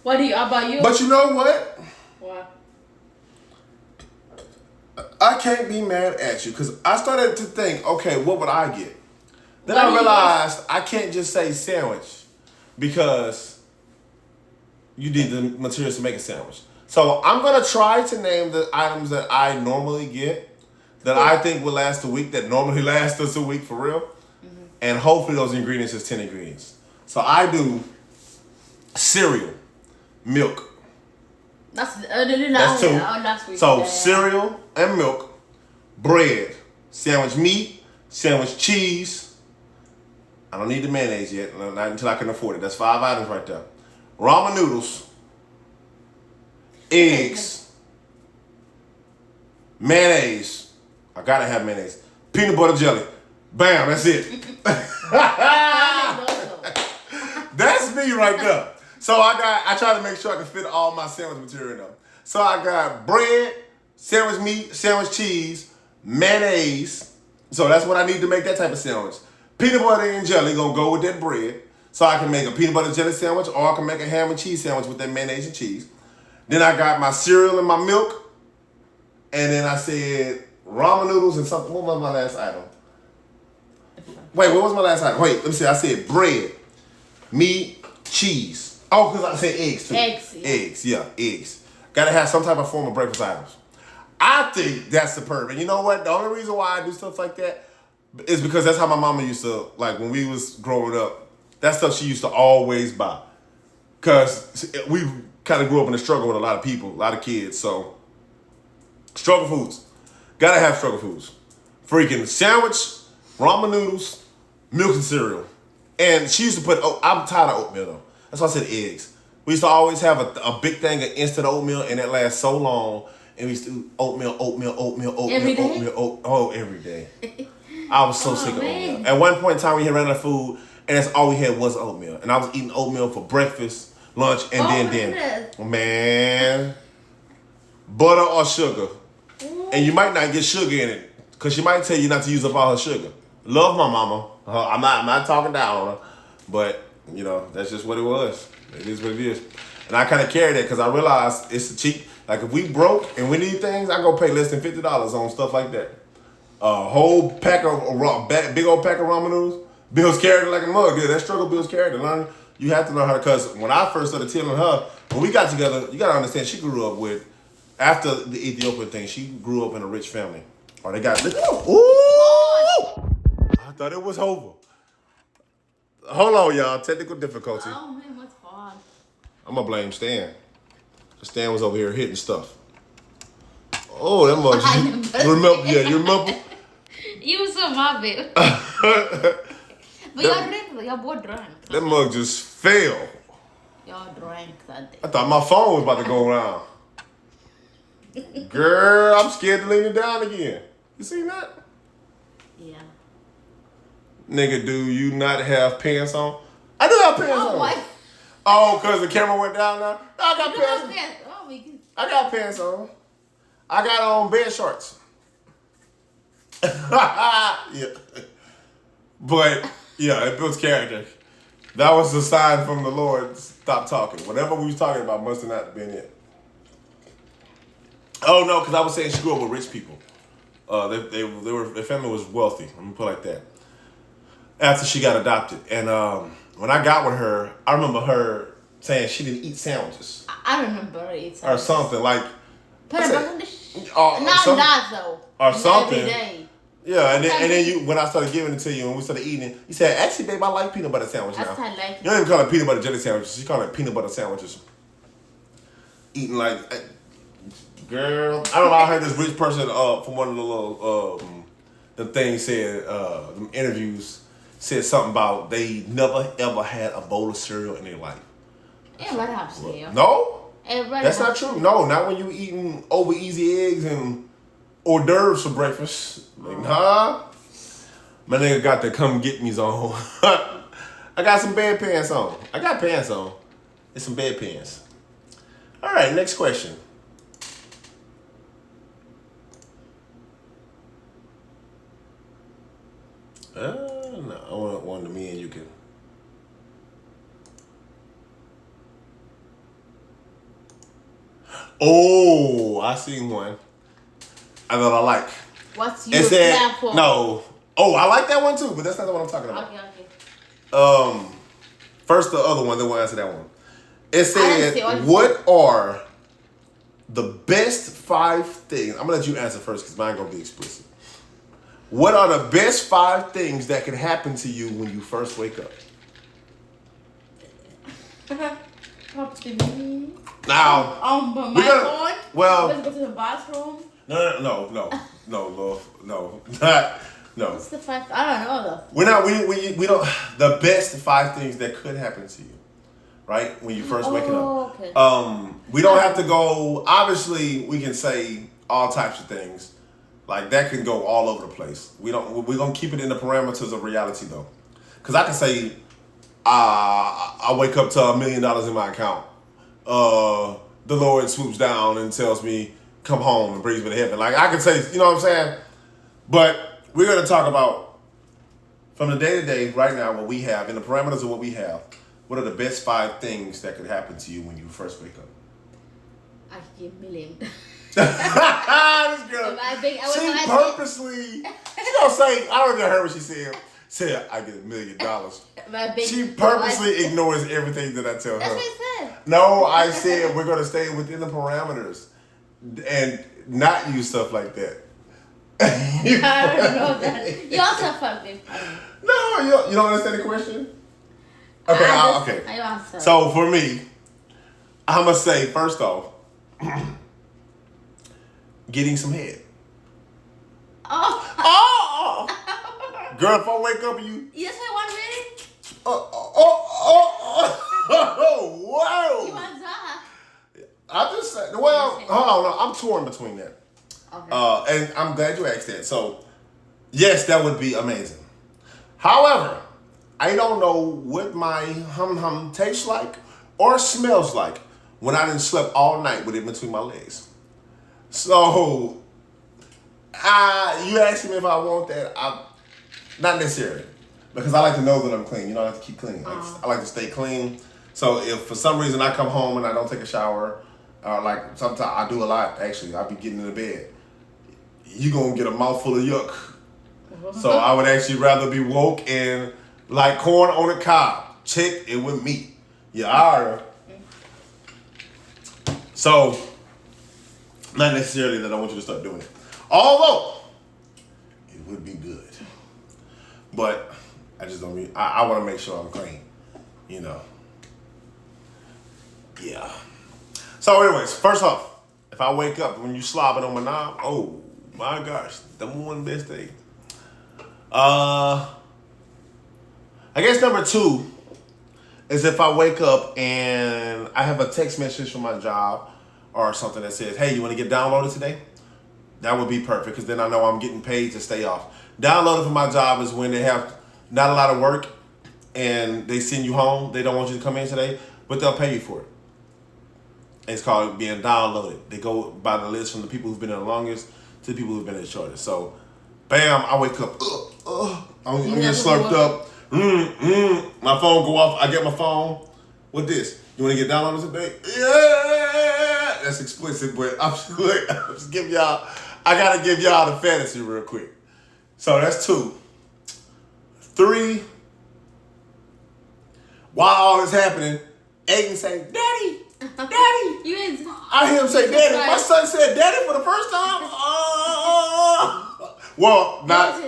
Speaker 2: How about you?
Speaker 1: But you know what?
Speaker 2: What?
Speaker 1: I can't be mad at you because I started to think, okay, what would I get? Then I realized I can't just say sandwich because you need the materials to make a sandwich. So I'm gonna try to name the items that I normally get that I think will last a week, that normally last us a week for real. And hopefully those ingredients is 10 ingredients. So I do cereal, milk.
Speaker 2: That's 2.
Speaker 1: Last week. So cereal and milk, bread, sandwich meat, sandwich cheese, I don't need the mayonnaise yet, not until I can afford it. That's 5 items right there. Ramen noodles, eggs, mayonnaise. I gotta have mayonnaise. Peanut butter jelly. Bam, that's it. That's me right there. So I try to make sure I can fit all my sandwich material in there. So I got bread, sandwich meat, sandwich cheese, mayonnaise. So that's what I need to make that type of sandwich. Peanut butter and jelly gonna go with that bread. So I can make a peanut butter jelly sandwich, or I can make a ham and cheese sandwich with that mayonnaise and cheese. Then I got my cereal and my milk. And then I said ramen noodles and something. What was my last item? Wait, what was my last item? Wait, let me see. I said bread, meat, cheese. Oh, because I said eggs too. Eggs. Gotta have some type of form of breakfast items. I think that's superb. And you know what? The only reason why I do stuff like that is because that's how my mama used to, like when we was growing up, that stuff she used to always buy. Because we kind of grew up in a struggle with a lot of people, a lot of kids. So, struggle foods. Gotta have struggle foods. Freaking sandwich, ramen noodles, milk and cereal. And she used to put, I'm tired of oatmeal though. That's why I said eggs. We used to always have a big thing of instant oatmeal, and that lasts so long. And we used to do oatmeal.
Speaker 2: Every day?
Speaker 1: Every day. I was so sick of oatmeal. At one point in time, we had ran out of food, and that's all we had was oatmeal. And I was eating oatmeal for breakfast, lunch, and then dinner. Man. Butter or sugar. And you might not get sugar in it, because she might tell you not to use up all her sugar. Love my mama. I'm not talking down on her. But, you know, that's just what it was. It is what it is. And I kind of carry that because I realized it's a cheap. Like, if we broke and we need things, I go pay less than $50 on stuff like that. A whole pack of, big old pack of ramen noodles. Builds character like a mug. Yeah, that struggle builds character. You have to learn how to, because when I first started telling her, when we got together, you got to understand, she grew up with, after the Ethiopian thing, she grew up in a rich family. Or they got, ooh! I thought it was over. Hold on, y'all. Technical difficulty.
Speaker 2: Oh, man, what's fun?
Speaker 1: I'm going to blame Stan. Stan was over here hitting stuff. Oh, that mug. Remember? Yeah, you remember?
Speaker 2: You saw my baby. But y'all drank, y'all both drank.
Speaker 1: That mug just fell.
Speaker 2: Y'all drank that day.
Speaker 1: I thought my phone was about to go around. Girl, I'm scared to lean it down again. You seen that?
Speaker 2: Yeah.
Speaker 1: Nigga, do you not have pants on? I do have pants on.
Speaker 2: What?
Speaker 1: Oh, because the camera went down now? I got
Speaker 2: You
Speaker 1: pants
Speaker 2: have
Speaker 1: on.
Speaker 2: pants. Oh, my God.
Speaker 1: I got pants on. I got on bed shorts. Yeah. But, yeah, it builds character. That was the sign from the Lord. Stop talking. Whatever we was talking about must have not been it. Oh, no, because I was saying she grew up with rich people. Their family was wealthy. Let me put it like that. After she got adopted. And when I got with her, I remember her saying she didn't eat sandwiches.
Speaker 2: I remember it.
Speaker 1: Or something. Like,
Speaker 2: Put it on the
Speaker 1: not
Speaker 2: that though.
Speaker 1: Or something.
Speaker 2: Every day.
Speaker 1: Yeah, and then you, when I started giving it to you and we started eating it, you said, actually, babe, I like peanut butter sandwich now.
Speaker 2: I like
Speaker 1: You don't even call it peanut butter jelly sandwiches. You call it peanut butter sandwiches. Eating like, girl. I don't know. I heard this rich person from one of the little the things said, the interviews said something about they never ever had a bowl of cereal in their life.
Speaker 2: Everybody have cereal.
Speaker 1: No?
Speaker 2: Everybody
Speaker 1: That's not true. No, not when you eating over easy eggs and hors d'oeuvres for breakfast. Like, nah. My nigga got the come get me's on. I got some bed pants on. I got pants on. It's some bed pants. All right, next question. No, I want one to me and you can. Oh, I seen one. I thought I like.
Speaker 2: What's your plan for?
Speaker 1: No. Oh, I like that one too, but that's not the one I'm talking about.
Speaker 2: Okay.
Speaker 1: First the other one, then we'll answer that one. It said, what are the best 5 things? I'm gonna let you answer first because mine gonna be explicit. What are the best 5 things that can happen to you when you first wake up?
Speaker 2: Talk to me.
Speaker 1: Now,
Speaker 2: my phone.
Speaker 1: Well,
Speaker 2: let's go to the bathroom.
Speaker 1: No, love, no. Not. No.
Speaker 2: What's the 5? I don't know though.
Speaker 1: We're not. We don't. The best 5 things that could happen to you, right? When you first waking up.
Speaker 2: Okay.
Speaker 1: We don't have to go. Obviously, we can say all types of things. Like that can go all over the place. We're gonna keep it in the parameters of reality though, because I can say, I wake up to $1 million in my account. The Lord swoops down and tells me, come home and brings me to heaven. Like I can say, you know what I'm saying? But we're going to talk about from the day to day right now what we have, in the parameters of what we have, what are the best 5 things that could happen to you when you first wake up?
Speaker 2: I could get $1 million.
Speaker 1: This girl, she purposely, she don't say, I don't even heard what she said. Said, I get $1 million. She purposely ignores everything that I tell her.
Speaker 2: That's what I said.
Speaker 1: No, I said we're going to stay within the parameters and not use stuff like that.
Speaker 2: I don't know that. You also fuck me.
Speaker 1: No, you don't understand the question? Okay, okay.
Speaker 2: I answer.
Speaker 1: So for me, I'm going to say, first off, getting some head. Oh! Girl, if I wake up and you...
Speaker 2: You just say 1 minute?
Speaker 1: Whoa!
Speaker 2: You want that?
Speaker 1: I just said, well, hold on, I'm torn between that.
Speaker 2: Okay.
Speaker 1: And I'm glad you asked that. So, yes, that would be amazing. However, I don't know what my hum tastes like or smells like when I didn't slept all night with it between my legs. So, you asked me if I want that. Not necessarily, because I like to know that I'm clean. You know, I like to keep clean. I like to stay clean. So if for some reason I come home and I don't take a shower, or like sometimes I do a lot, actually, I'll be getting into bed, you gonna get a mouthful of yuck. So I would actually rather be woke and like corn on a cob, check it with meat. You are. So, not necessarily that I want you to start doing it. Although, it would be good. But I just don't I want to make sure I'm clean, you know. Yeah. So anyways, first off, if I wake up when you slobbing on my knob, oh my gosh, the one best thing. I guess number 2 is if I wake up and I have a text message from my job or something that says, hey, you want to get downloaded today? That would be perfect, because then I know I'm getting paid to stay off. Downloaded for my job is when they have not a lot of work and they send you home. They don't want you to come in today, but they'll pay you for it. It's called being downloaded. They go by the list from the people who've been there the longest to the people who've been there the shortest. So, bam, I wake up. I'm getting slurped up. My phone go off. I get my phone. What this? You want to get downloaded today? Yeah! That's explicit, but I'm just giving y'all, I got to give y'all the fantasy real quick. So that's 2. 3, while all this happening, Aiden say, Daddy, Daddy. I hear him say, Daddy. My son said, Daddy for the first time. Well, not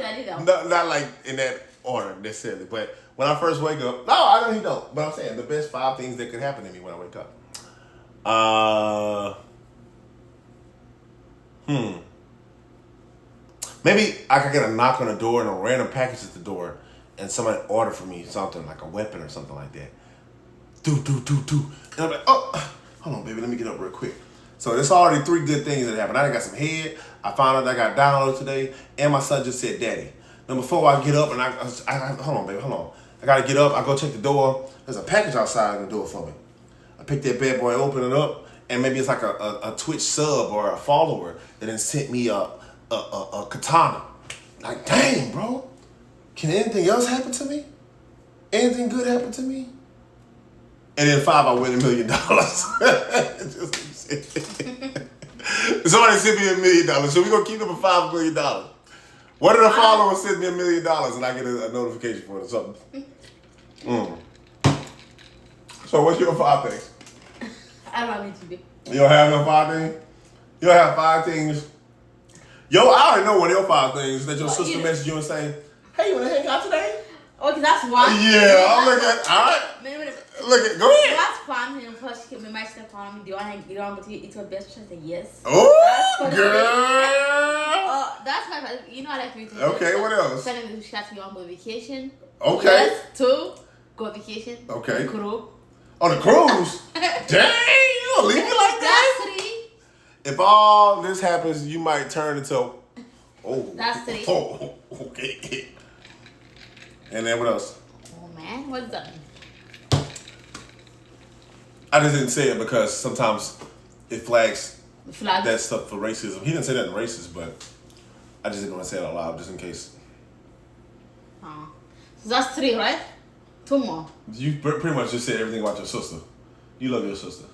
Speaker 1: like in that order necessarily, but when I first wake up, no, I know he don't. But I'm saying the best 5 things that could happen to me when I wake up. Maybe I could get a knock on the door and a random package at the door, and somebody order for me something like a weapon or something like that. Do. And I'm like, oh, hold on, baby, let me get up real quick. So there's already 3 good things that happened. I got some head. I found out I got downloaded today, and my son just said, Daddy. Then before I get up, and I hold on, baby, hold on. I gotta get up. I go check the door. There's a package outside the door for me. I pick that bad boy, open it up, and maybe it's like a Twitch sub or a follower that then sent me a katana. Like, dang, bro. Can anything else happen to me? Anything good happen to me? And then 5, I win $1 million. Somebody sent me $1 million. So we're going to keep them at $5 million. One of the followers sent me $1 million and I get a notification for it or something. So what's your 5 things?
Speaker 2: I don't need to be.
Speaker 1: You don't have no 5 things? You don't have 5 things? Yo, I already know one of your 5 things that your sister messaged you and say, hey, you want to hang out today?
Speaker 2: Oh, because that's why.
Speaker 1: Yeah, I'm looking at, all right. Look at, go ahead.
Speaker 2: That's fun. And first, she might start calling me. Do you want to go eat your best? She said yes.
Speaker 1: Oh, girl.
Speaker 2: That's my. You know I like to eat.
Speaker 1: Okay, what else?
Speaker 2: Second, she asked me on go vacation.
Speaker 1: Okay.
Speaker 2: Yes, 2, go vacation.
Speaker 1: Okay.
Speaker 2: Cruise.
Speaker 1: On the cruise? Dang, you gonna leave me like that?
Speaker 2: That's 3.
Speaker 1: If all this happens, you might turn into. Oh.
Speaker 2: That's 3.
Speaker 1: Oh, okay. And then what else?
Speaker 2: Oh man, what's that?
Speaker 1: I just didn't say it because sometimes it flags that stuff for racism. He didn't say that in racist, but I just didn't want to say it out loud just in case.
Speaker 2: Oh. So that's 3, right? 2 more.
Speaker 1: You pretty much just said everything about your sister. You love your sister.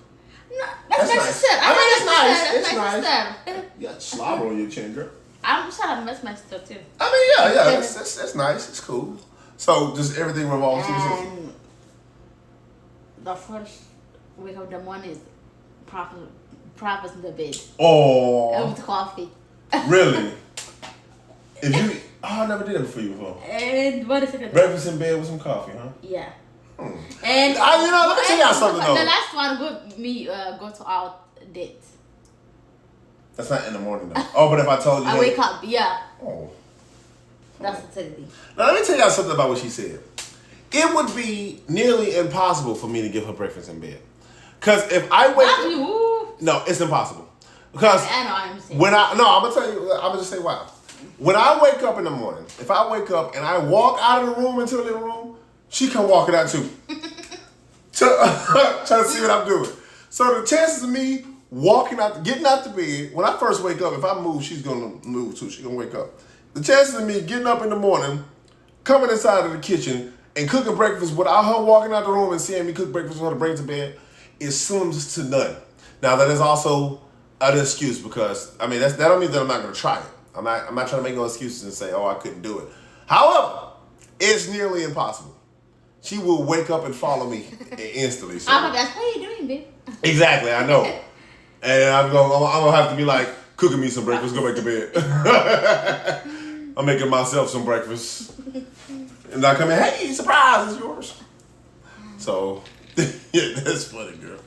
Speaker 2: No, that's my
Speaker 1: nice.
Speaker 2: sister.
Speaker 1: I mean, it's nice.
Speaker 2: That's
Speaker 1: It's
Speaker 2: my
Speaker 1: nice.
Speaker 2: sister.
Speaker 1: You got slobber on your chin, girl.
Speaker 2: I'm sorry, I miss my sister too.
Speaker 1: I mean, yeah. That's nice. It's cool. So, just everything revolves to your sister.
Speaker 2: And the first wake of the morning is proper in the bed.
Speaker 1: Oh.
Speaker 2: With coffee.
Speaker 1: Really? I never did it for you before.
Speaker 2: And what is it?
Speaker 1: Breakfast in bed with some coffee, huh?
Speaker 2: Yeah.
Speaker 1: Hmm.
Speaker 2: And
Speaker 1: let me tell y'all something though.
Speaker 2: The last one go to our date.
Speaker 1: That's not in the morning though. Oh, but if I told you
Speaker 2: I wake up, yeah.
Speaker 1: Oh.
Speaker 2: That's the thing.
Speaker 1: Now let me tell y'all something about what she said. It would be nearly impossible for me to give her breakfast in bed. Cause if I wake up, no, it's impossible. Because
Speaker 2: I know I'm saying.
Speaker 1: I'm gonna tell you, I'm gonna just say why. When I wake up in the morning, if I wake up and I walk out of the room into the living room, she come walking out too. Trying to see what I'm doing. So the chances of me getting out the bed, when I first wake up, if I move, she's gonna move too. She's gonna wake up. The chances of me getting up in the morning, coming inside of the kitchen, and cooking breakfast without her walking out the room and seeing me cook breakfast for her to bring to bed is slim to none. Now that is also an excuse because that don't mean that I'm not gonna try it. I'm not trying to make no excuses and say, oh, I couldn't do it. However, it's nearly impossible. She will wake up and follow me instantly. So.
Speaker 2: That's what you doing, babe.
Speaker 1: Exactly, I know. And I'm gonna have to be like cooking me some breakfast. Go back to bed. I'm making myself some breakfast, and I come in. Hey, surprise! It's yours. So, yeah, that's funny, girl.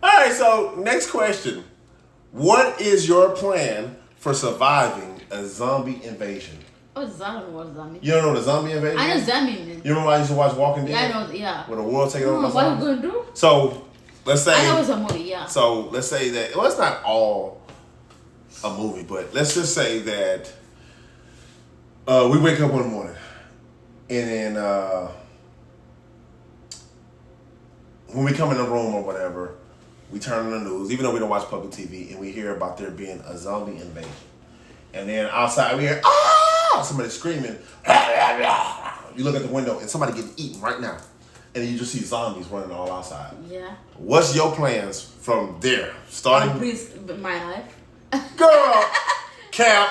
Speaker 1: All right, so next question: what is your plan for surviving a zombie invasion?
Speaker 2: What zombie?
Speaker 1: You don't know what a zombie invasion?
Speaker 2: I know zombie.
Speaker 1: You remember I used to watch Walking Dead?
Speaker 2: Yeah, I know. Yeah.
Speaker 1: When the world taking over.
Speaker 2: What are you gonna do?
Speaker 1: So let's say.
Speaker 2: I know it's a movie. Yeah.
Speaker 1: So let's say that it's not all a movie, but let's just say that we wake up one morning and then when we come in the room or whatever, we turn on the news, even though we don't watch public TV, and we hear about there being a zombie invasion. And then outside we hear, somebody screaming. You look at the window and somebody getting eaten right now. And then you just see zombies running all outside.
Speaker 2: Yeah.
Speaker 1: What's your plans from there? Starting.
Speaker 2: Please, my life.
Speaker 1: Girl, Cap.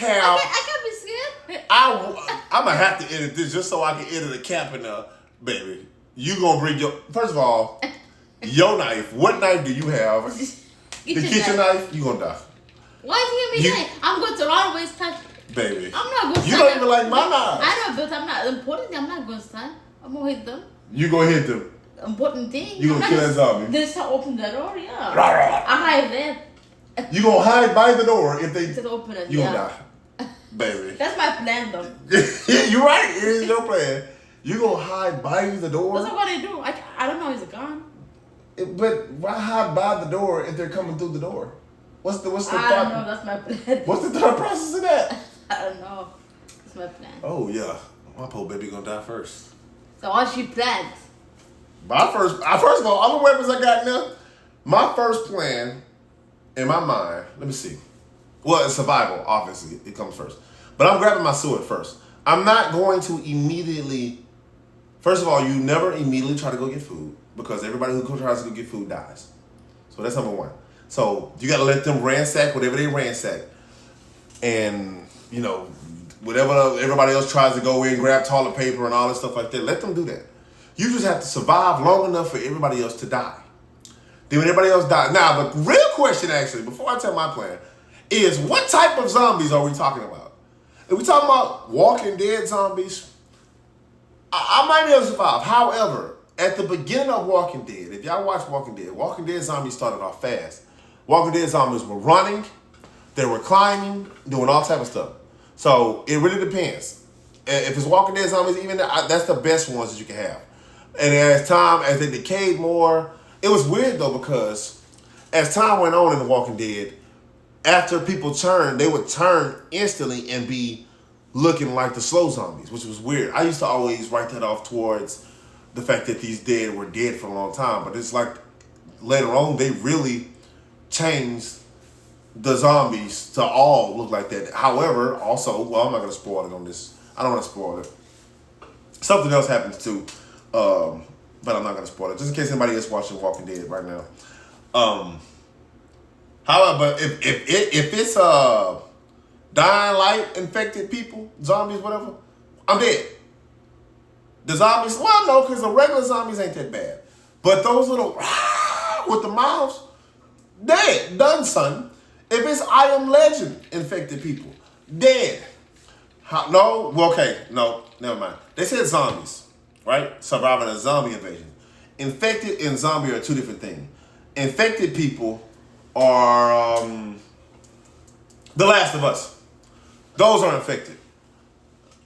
Speaker 2: I can't be scared.
Speaker 1: I'm gonna have to edit this just so I can edit a Cap in there, baby. You gonna bring first of all, your knife. What knife do you have? The kitchen knife. You gonna die.
Speaker 2: Why do you mean knife? I'm going to always touch.
Speaker 1: Baby.
Speaker 2: I'm not going to stand.
Speaker 1: You don't even like my knife.
Speaker 2: I know, but I'm not important. I'm not going to stand. I'm gonna hit them.
Speaker 1: You gonna hit them.
Speaker 2: Important thing.
Speaker 1: You gonna kill that zombie.
Speaker 2: Just open the door, yeah. I hide there.
Speaker 1: You gonna hide by the door if they.
Speaker 2: Just open it.
Speaker 1: You gonna die, baby.
Speaker 2: That's my plan, though.
Speaker 1: You're right. It is your plan. You gonna hide by the door.
Speaker 2: That's what I do. I don't know. It's a gun.
Speaker 1: But why hide by the door if they're coming through the door? What's the
Speaker 2: I
Speaker 1: thought?
Speaker 2: don't know. That's my plan.
Speaker 1: What's the thought process of that?
Speaker 2: I don't know. That's my plan.
Speaker 1: Oh yeah, my poor baby gonna die first.
Speaker 2: So what she planned?
Speaker 1: First of all, all the weapons I got now. My first plan in my mind. Let me see. Well, it's survival. Obviously, it comes first. But I'm grabbing my sword first. I'm not going to immediately. First of all, you never immediately try to go get food because everybody who tries to go get food dies. So that's number one. So you got to let them ransack whatever they ransack, and whatever everybody else tries to go in, grab toilet paper and all that stuff like that. Let them do that. You just have to survive long enough for everybody else to die. Then when everybody else dies. Now, the real question, actually, before I tell my plan, is what type of zombies are we talking about? Are we talking about Walking Dead zombies? I might be able to survive. However, at the beginning of Walking Dead, if y'all watch Walking Dead zombies started off fast. Walking Dead zombies were running, they were climbing, doing all type of stuff. So it really depends. If it's Walking Dead zombies, even that's the best ones that you can have. And as they decayed more, it was weird though because as time went on in The Walking Dead, after people turned, they would turn instantly and be looking like the slow zombies, which was weird. I used to always write that off towards the fact that these dead were dead for a long time, but it's like later on they really changed the zombies to all look like that. However, also, well, I'm not going to spoil it on this. I don't want to spoil it. Something else happens too, but I'm not going to spoil it, just in case anybody is watching Walking Dead right now. However, if it's dying light infected people, zombies, whatever, I'm dead. The zombies, well, no, because the regular zombies ain't that bad. But those little with the mouths, dead, done, son. If it's I Am Legend infected people, dead. No, well, okay, no, never mind. They said zombies, right? Surviving a zombie invasion. Infected and zombie are two different things. Infected people are The Last of Us. Those are infected.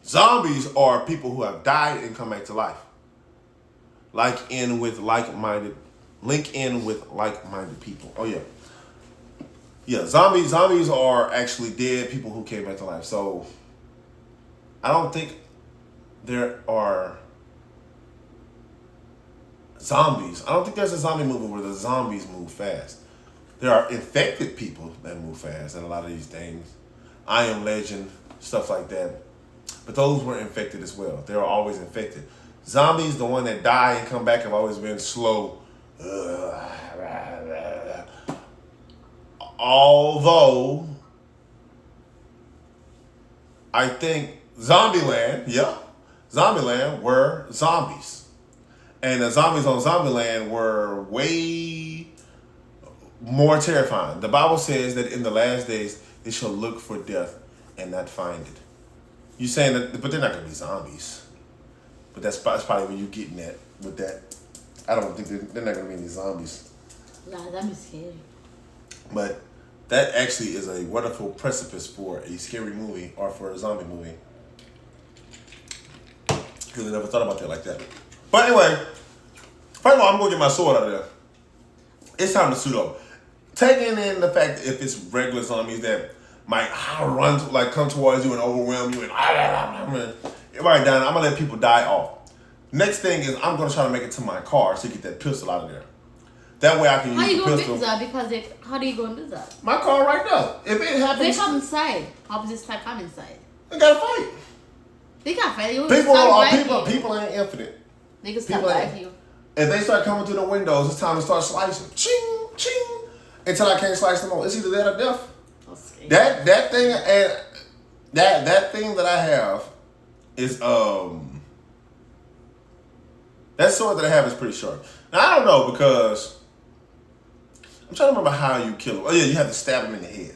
Speaker 1: Zombies are people who have died and come back to life. Link in with like-minded people. Oh yeah. Yeah, zombies are actually dead people who came back to life. So I don't think there are zombies. I don't think there's a zombie movie where the zombies move fast. There are infected people that move fast and a lot of these things. I Am Legend, stuff like that. But those were infected as well. They were always infected. Zombies, the one that die and come back, have always been slow. Although, I think Zombieland were zombies. And the zombies on Zombieland were way more terrifying. The Bible says that in the last days, they shall look for death and not find it. You saying that, but they're not going to be zombies. But that's probably where you're getting at with that. I don't think they're not going to be any zombies.
Speaker 2: Nah, that'd be scary.
Speaker 1: But that actually is a wonderful precipice for a scary movie or for a zombie movie. Because I never thought about that like that. But anyway, first of all, I'm going to get my sword out of there. It's time to suit up. Taking in the fact that if it's regular zombies that might come towards you and overwhelm you and everybody dying, I'm going to let people die off. Next thing is I'm going to try to make it to my car to get that pistol out of there. That way I can use the pistol. How you going to do that? Because how do you going to do that? My car right now. If it happens... They
Speaker 2: come inside. How does this come inside?
Speaker 1: They got to fight.
Speaker 2: They can't fight.
Speaker 1: People ain't infinite.
Speaker 2: They can stop by you.
Speaker 1: If they start coming through the windows, it's time to start slicing. Ching, ching. Until I can't slice them more. It's either that or death. That thing and that thing that I have is that sword that I have is pretty sharp. Now I don't know because I'm trying to remember how you kill him. Oh yeah, you have to stab him in the head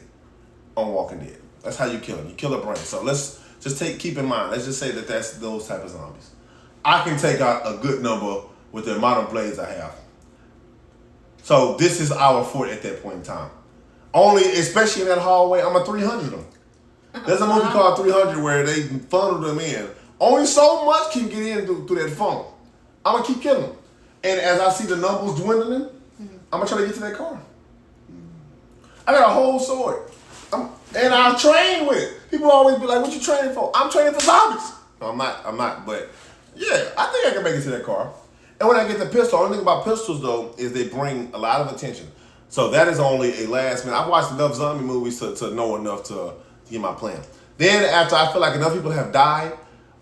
Speaker 1: on Walking Dead. That's how you kill him. You kill a brain. So let's just keep in mind. Let's just say that that's those type of zombies. I can take out a good number with the amount of blades I have. So this is our fort at that point in time. Only, especially in that hallway, I'm a 300 them. There's a movie called 300 where they funnel them in. Only so much can get in through that funnel. I'm going to keep killing them. And as I see the numbers dwindling, I'm going to try to get to that car. I got a whole sword. And I train with it. People always be like, what you training for? I'm training for zombies. No, I'm not. But yeah, I think I can make it to that car. And when I get the pistol, the only thing about pistols, though, is they bring a lot of attention. So that is only a last minute. I've watched enough zombie movies to know enough to get my plan. Then after I feel like enough people have died,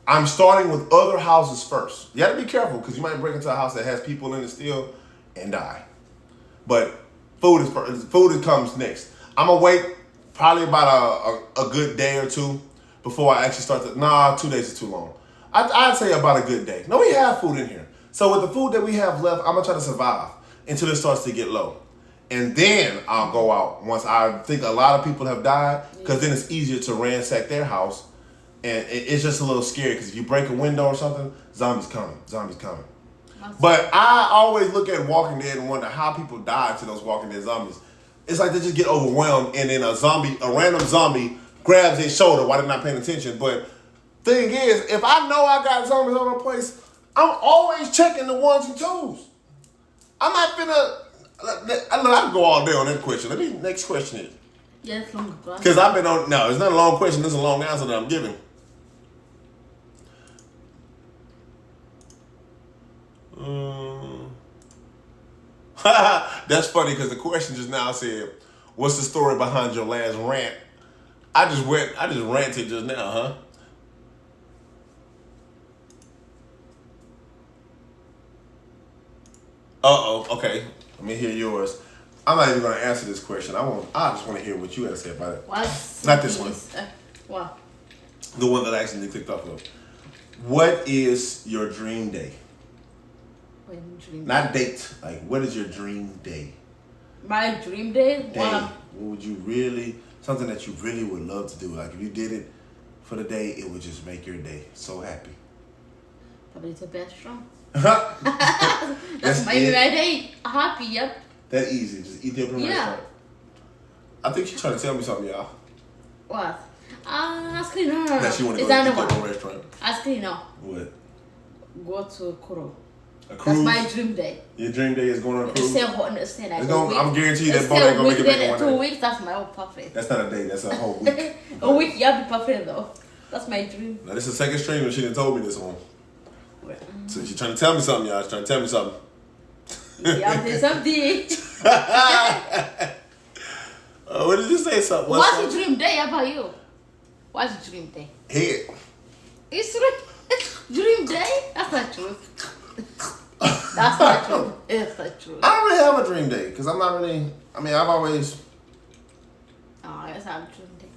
Speaker 1: I'm starting with other houses first. You have to be careful because you might break into a house that has people in it still and die. But food is first. Food comes next. I'm going to wait probably about a good day or two before I actually start to... Nah, 2 days is too long. I'd say about a good day. No, we have food in here. So with the food that we have left, I'm going to try to survive until it starts to get low. And then I'll go out once I think a lot of people have died, because then it's easier to ransack their house and it's just a little scary because if you break a window or something, zombies coming. But I always look at Walking Dead and wonder how people die to those Walking Dead zombies. It's like they just get overwhelmed, and then a random zombie grabs their shoulder while they're not paying attention. But thing is, if I know I got zombies all over the place, I'm always checking the ones and twos. I'm not finna. I can go all day on that question. Next question is.
Speaker 2: Yeah, it's long.
Speaker 1: Because I've been on. No, it's not a long question. It's a long answer that I'm giving. That's funny because the question just now said, "What's the story behind your last rant?" I just ranted just now, huh? Okay. Let me hear yours. I'm not even going to answer this question. I just want to hear what you have to say about it. Not this one.
Speaker 2: What?
Speaker 1: The one that I accidentally clicked off of. What is your dream day? Not date. Like, what is your dream day?
Speaker 2: My dream day?
Speaker 1: What would you really, something that you really would love to do? Like, if you did it for the day, it would just make your day so happy.
Speaker 2: Probably to bed strong.
Speaker 1: That's
Speaker 2: my day. Happy, yep.
Speaker 1: That easy. Just eat there from the restaurant. I think she's trying to tell me something, y'all.
Speaker 2: What? No.
Speaker 1: That she want to go to a different restaurant.
Speaker 2: No.
Speaker 1: What?
Speaker 2: Go to Kuro.
Speaker 1: A cruise?
Speaker 2: That's my dream day.
Speaker 1: Your dream day is going on a cruise? I'm guaranteed that boat
Speaker 2: ain't
Speaker 1: ain't going to make it back in 1 day.
Speaker 2: 2 weeks, that's my whole perfect.
Speaker 1: That's not a day. That's a whole week.
Speaker 2: A week, yeah, be perfect though. That's my dream.
Speaker 1: Now, this is the second stream and she didn't told me this one. So she's trying to tell me something, y'all. She's trying to tell me something.
Speaker 2: Yeah, there's something.
Speaker 1: What did you say? Something?
Speaker 2: What's your dream day? How about you? What's your dream day?
Speaker 1: Head.
Speaker 2: It's dream day? That's not true. That's not true. It's not true.
Speaker 1: I don't really have a dream day because I'm not really. I've always.
Speaker 2: Oh, I guess I have a dream day.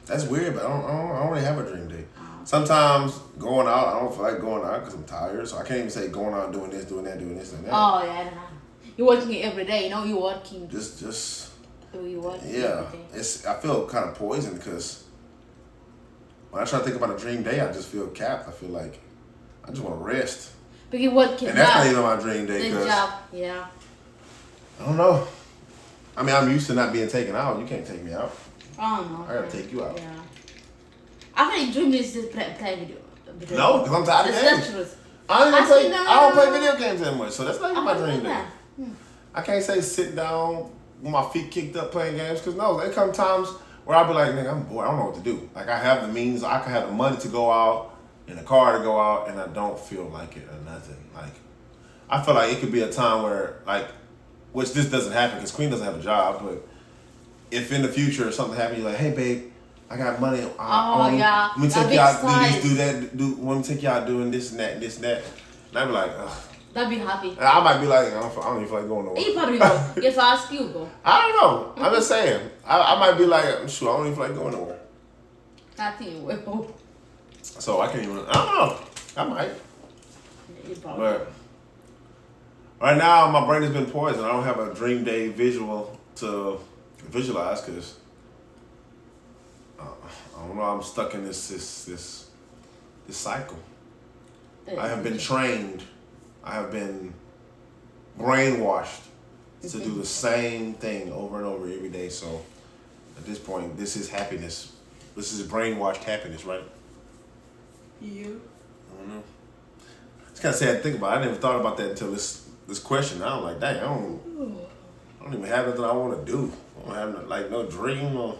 Speaker 1: That's weird, but I don't really have a dream day. Sometimes going out, I don't feel like going out because I'm tired, so I can't even say going out doing this, doing that, doing this, and that.
Speaker 2: Oh yeah, I don't know. You're working every day, you're working.
Speaker 1: Just.
Speaker 2: You're working
Speaker 1: yeah,
Speaker 2: every day.
Speaker 1: I feel kind of poisoned because when I try to think about a dream day, I just feel capped. I feel like I just want to rest.
Speaker 2: But you're working.
Speaker 1: And that's not even my dream day.
Speaker 2: The job, yeah.
Speaker 1: I don't know. I'm used to not being taken out. You can't take me out.
Speaker 2: Oh no.
Speaker 1: I gotta take you out.
Speaker 2: Yeah. I think dream is just play video.
Speaker 1: No, because I'm tired of games. I don't play video games that much, so that's not even my dream day. I can't say sit down with my feet kicked up playing games, because no, there come times where I'll be like, nigga, I'm bored. I don't know what to do. Like, I have the means, I can have the money to go out and the car to go out, and I don't feel like it or nothing. Like, I feel like it could be a time where, like, which this doesn't happen because Queen doesn't have a job, but if in the future something happens, you're like, hey, babe, I got money.
Speaker 2: Yeah.
Speaker 1: Let me take you out, do this, do that. Let me take you out doing this and that, and that. And I'd be like, ugh.
Speaker 2: That'd be happy.
Speaker 1: And I might be like, I don't even feel like going nowhere.
Speaker 2: You probably go. Yes, I'll ask you go.
Speaker 1: I don't know. I'm just saying. I might be like, shoot, I don't even feel like going nowhere.
Speaker 2: I think you will.
Speaker 1: So I can't even, I don't know. I might. But right now, my brain has been poisoned. I don't have a dream day visual to visualize because I don't know. I'm stuck in this cycle. I have been trained. I have been brainwashed to do the same thing over and over every day. So at this point, this is happiness. This is brainwashed happiness, right?
Speaker 2: You?
Speaker 1: I don't know. It's kind of sad to think about. I never thought about that until this question. I'm like, dang, I don't even have nothing I want to do. I don't have no dream or.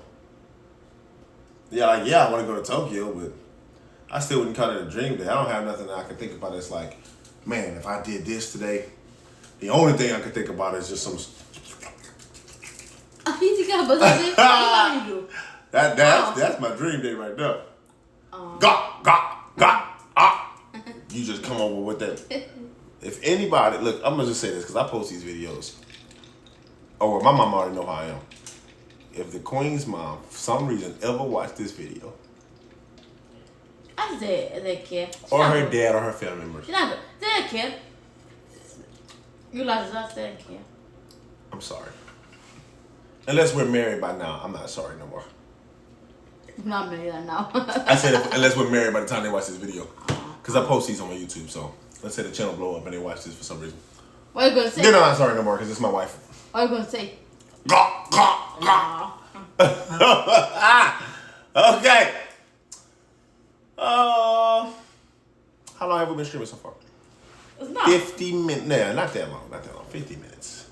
Speaker 1: Yeah, I want to go to Tokyo, but I still wouldn't call it a dream day. I don't have nothing that I can think about that's like, man, if I did this today, the only thing I can think about is just some. That's my dream day right there. You just come over with that. If anybody, look, I'm gonna just say this because I post these videos. Oh, well, my mom already know how I am. If the Queen's mom, for some reason, ever watched this video,
Speaker 2: they care.
Speaker 1: Or her dad or her family members.
Speaker 2: They don't care. You like us, they don't care.
Speaker 1: I'm sorry. Unless we're married by now, I'm not sorry no more.
Speaker 2: Not married now.
Speaker 1: I said unless we're married by the time they watch this video. Because I post these on my YouTube, so let's say the channel blow up and they watch this for some reason.
Speaker 2: What are you going to say?
Speaker 1: No, I'm sorry no more because it's my wife.
Speaker 2: What are you going to say?
Speaker 1: Okay. How long have we been streaming so far?
Speaker 2: It's not.
Speaker 1: 50 minutes. Nah, not that long. 50 minutes.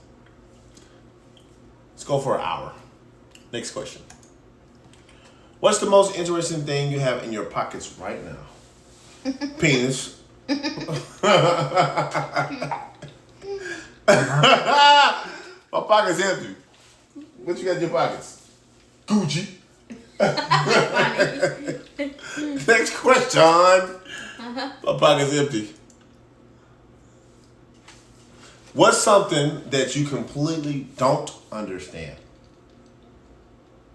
Speaker 1: Let's go for an hour. Next question. What's the most interesting thing you have in your pockets right now? Penis. My pocket's empty. What you got in your pockets? Gucci. Next question. My pocket's empty. What's something that you completely don't understand?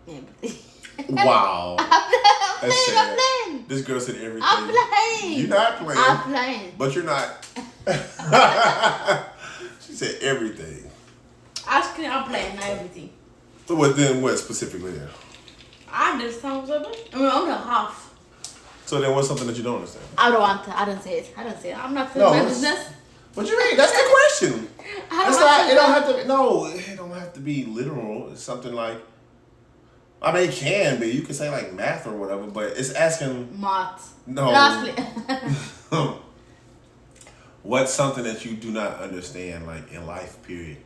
Speaker 2: Empty.
Speaker 1: Wow.
Speaker 2: I'm
Speaker 1: That's sad.
Speaker 2: playing.
Speaker 1: This girl said everything.
Speaker 2: I'm playing.
Speaker 1: You're not playing.
Speaker 2: I'm playing.
Speaker 1: But you're not. She said everything.
Speaker 2: Asking, I'm playing, not everything.
Speaker 1: So what then? What specifically then?
Speaker 2: I understand something. I mean, only half.
Speaker 1: So then, what's something that you don't understand?
Speaker 2: I don't want to. I don't say it. I'm not
Speaker 1: No,
Speaker 2: saying my
Speaker 1: it's-
Speaker 2: business.
Speaker 1: What you mean? That's the question.
Speaker 2: I
Speaker 1: It's
Speaker 2: don't
Speaker 1: not.
Speaker 2: want
Speaker 1: It don't have to. No, it don't have to be literal. It's something like. I mean, it can be. You can say like math or whatever, but it's asking.
Speaker 2: Math.
Speaker 1: No.
Speaker 2: Lastly.
Speaker 1: What's something that you do not understand, like in life? Period.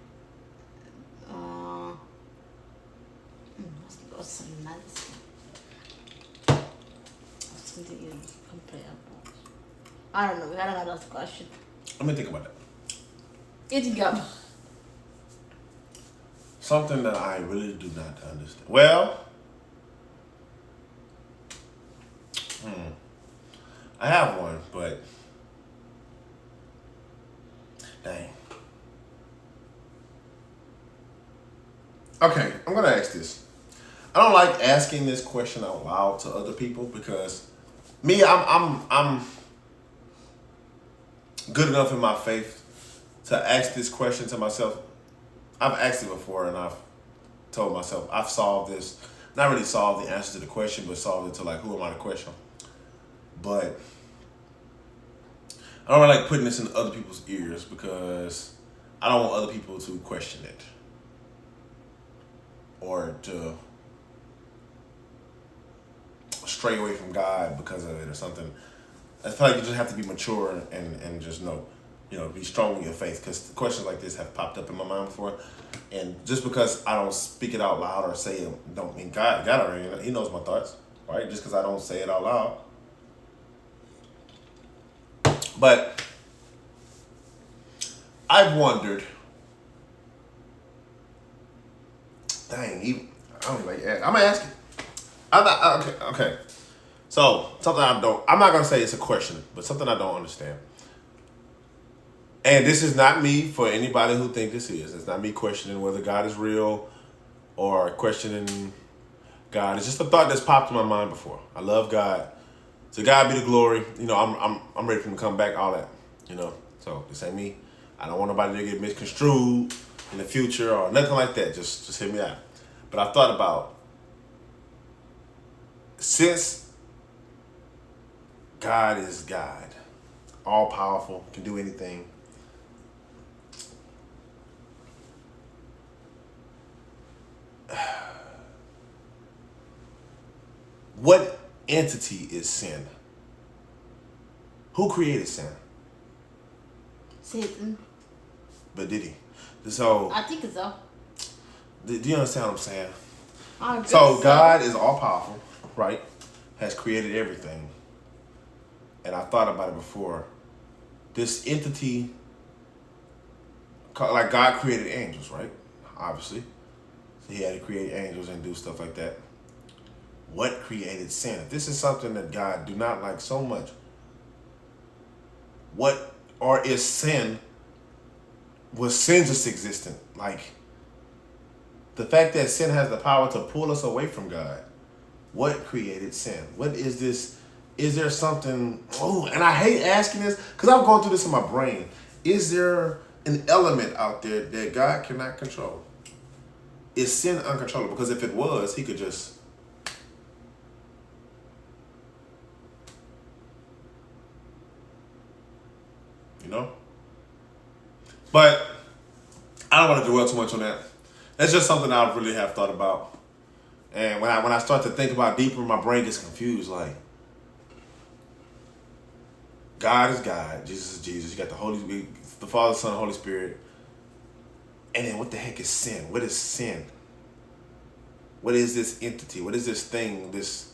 Speaker 2: What's some nice? Something you compare about. I don't know. I don't know that question.
Speaker 1: Let me think about that.
Speaker 2: It's good.
Speaker 1: Something that I really do not understand. Well, I have one, but dang. Okay, I'm gonna ask this. I don't like asking this question out loud to other people because me, I'm good enough in my faith to ask this question to myself. I've asked it before and I've told myself I've solved this. Not really solved the answer to the question, but solved it to like who am I to question. But I don't really like putting this in other people's ears because I don't want other people to question it or to stray away from God because of it or something. I feel like you just have to be mature and just know, be strong in your faith because questions like this have popped up in my mind before. And just because I don't speak it out loud or say it, don't mean God already, He knows my thoughts, right? Just because I don't say it out loud. But I've wondered, I don't like ask. I'm gonna ask you. I'm not, okay. So something I'm not gonna say it's a question, but something I don't understand. And this is not me for anybody who think this is. It's not me questioning whether God is real or questioning God. It's just a thought that's popped in my mind before. I love God. To God be the glory. I'm ready for him to come back, all that. So this ain't me. I don't want nobody to get misconstrued in the future or nothing like that. Just hit me out. But I thought about, since God is God, all powerful, can do anything. What entity is sin? Who created sin?
Speaker 2: Satan.
Speaker 1: But did he? So
Speaker 2: I think so.
Speaker 1: do you understand what I'm saying?
Speaker 2: I guess
Speaker 1: So God is all powerful, right? Has created everything. And I thought about it before. This entity, like God created angels, right? Obviously. So he had to create angels and do stuff like that. What created sin? If this is something that God do not like so much, is sin? Was sin just existent? Like, the fact that sin has the power to pull us away from God. What created sin? What is this? Is there something? Oh, and I hate asking this because I'm going through this in my brain. Is there an element out there that God cannot control? Is sin uncontrollable? Because if it was, he could just But I don't want to dwell too much on that. That's just something I really have thought about. And when I start to think about deeper, my brain gets confused. Like, God is God, Jesus is Jesus. You got the Father, Son, Holy Spirit. And then what the heck is sin? What is sin? What is this entity? What is this thing? This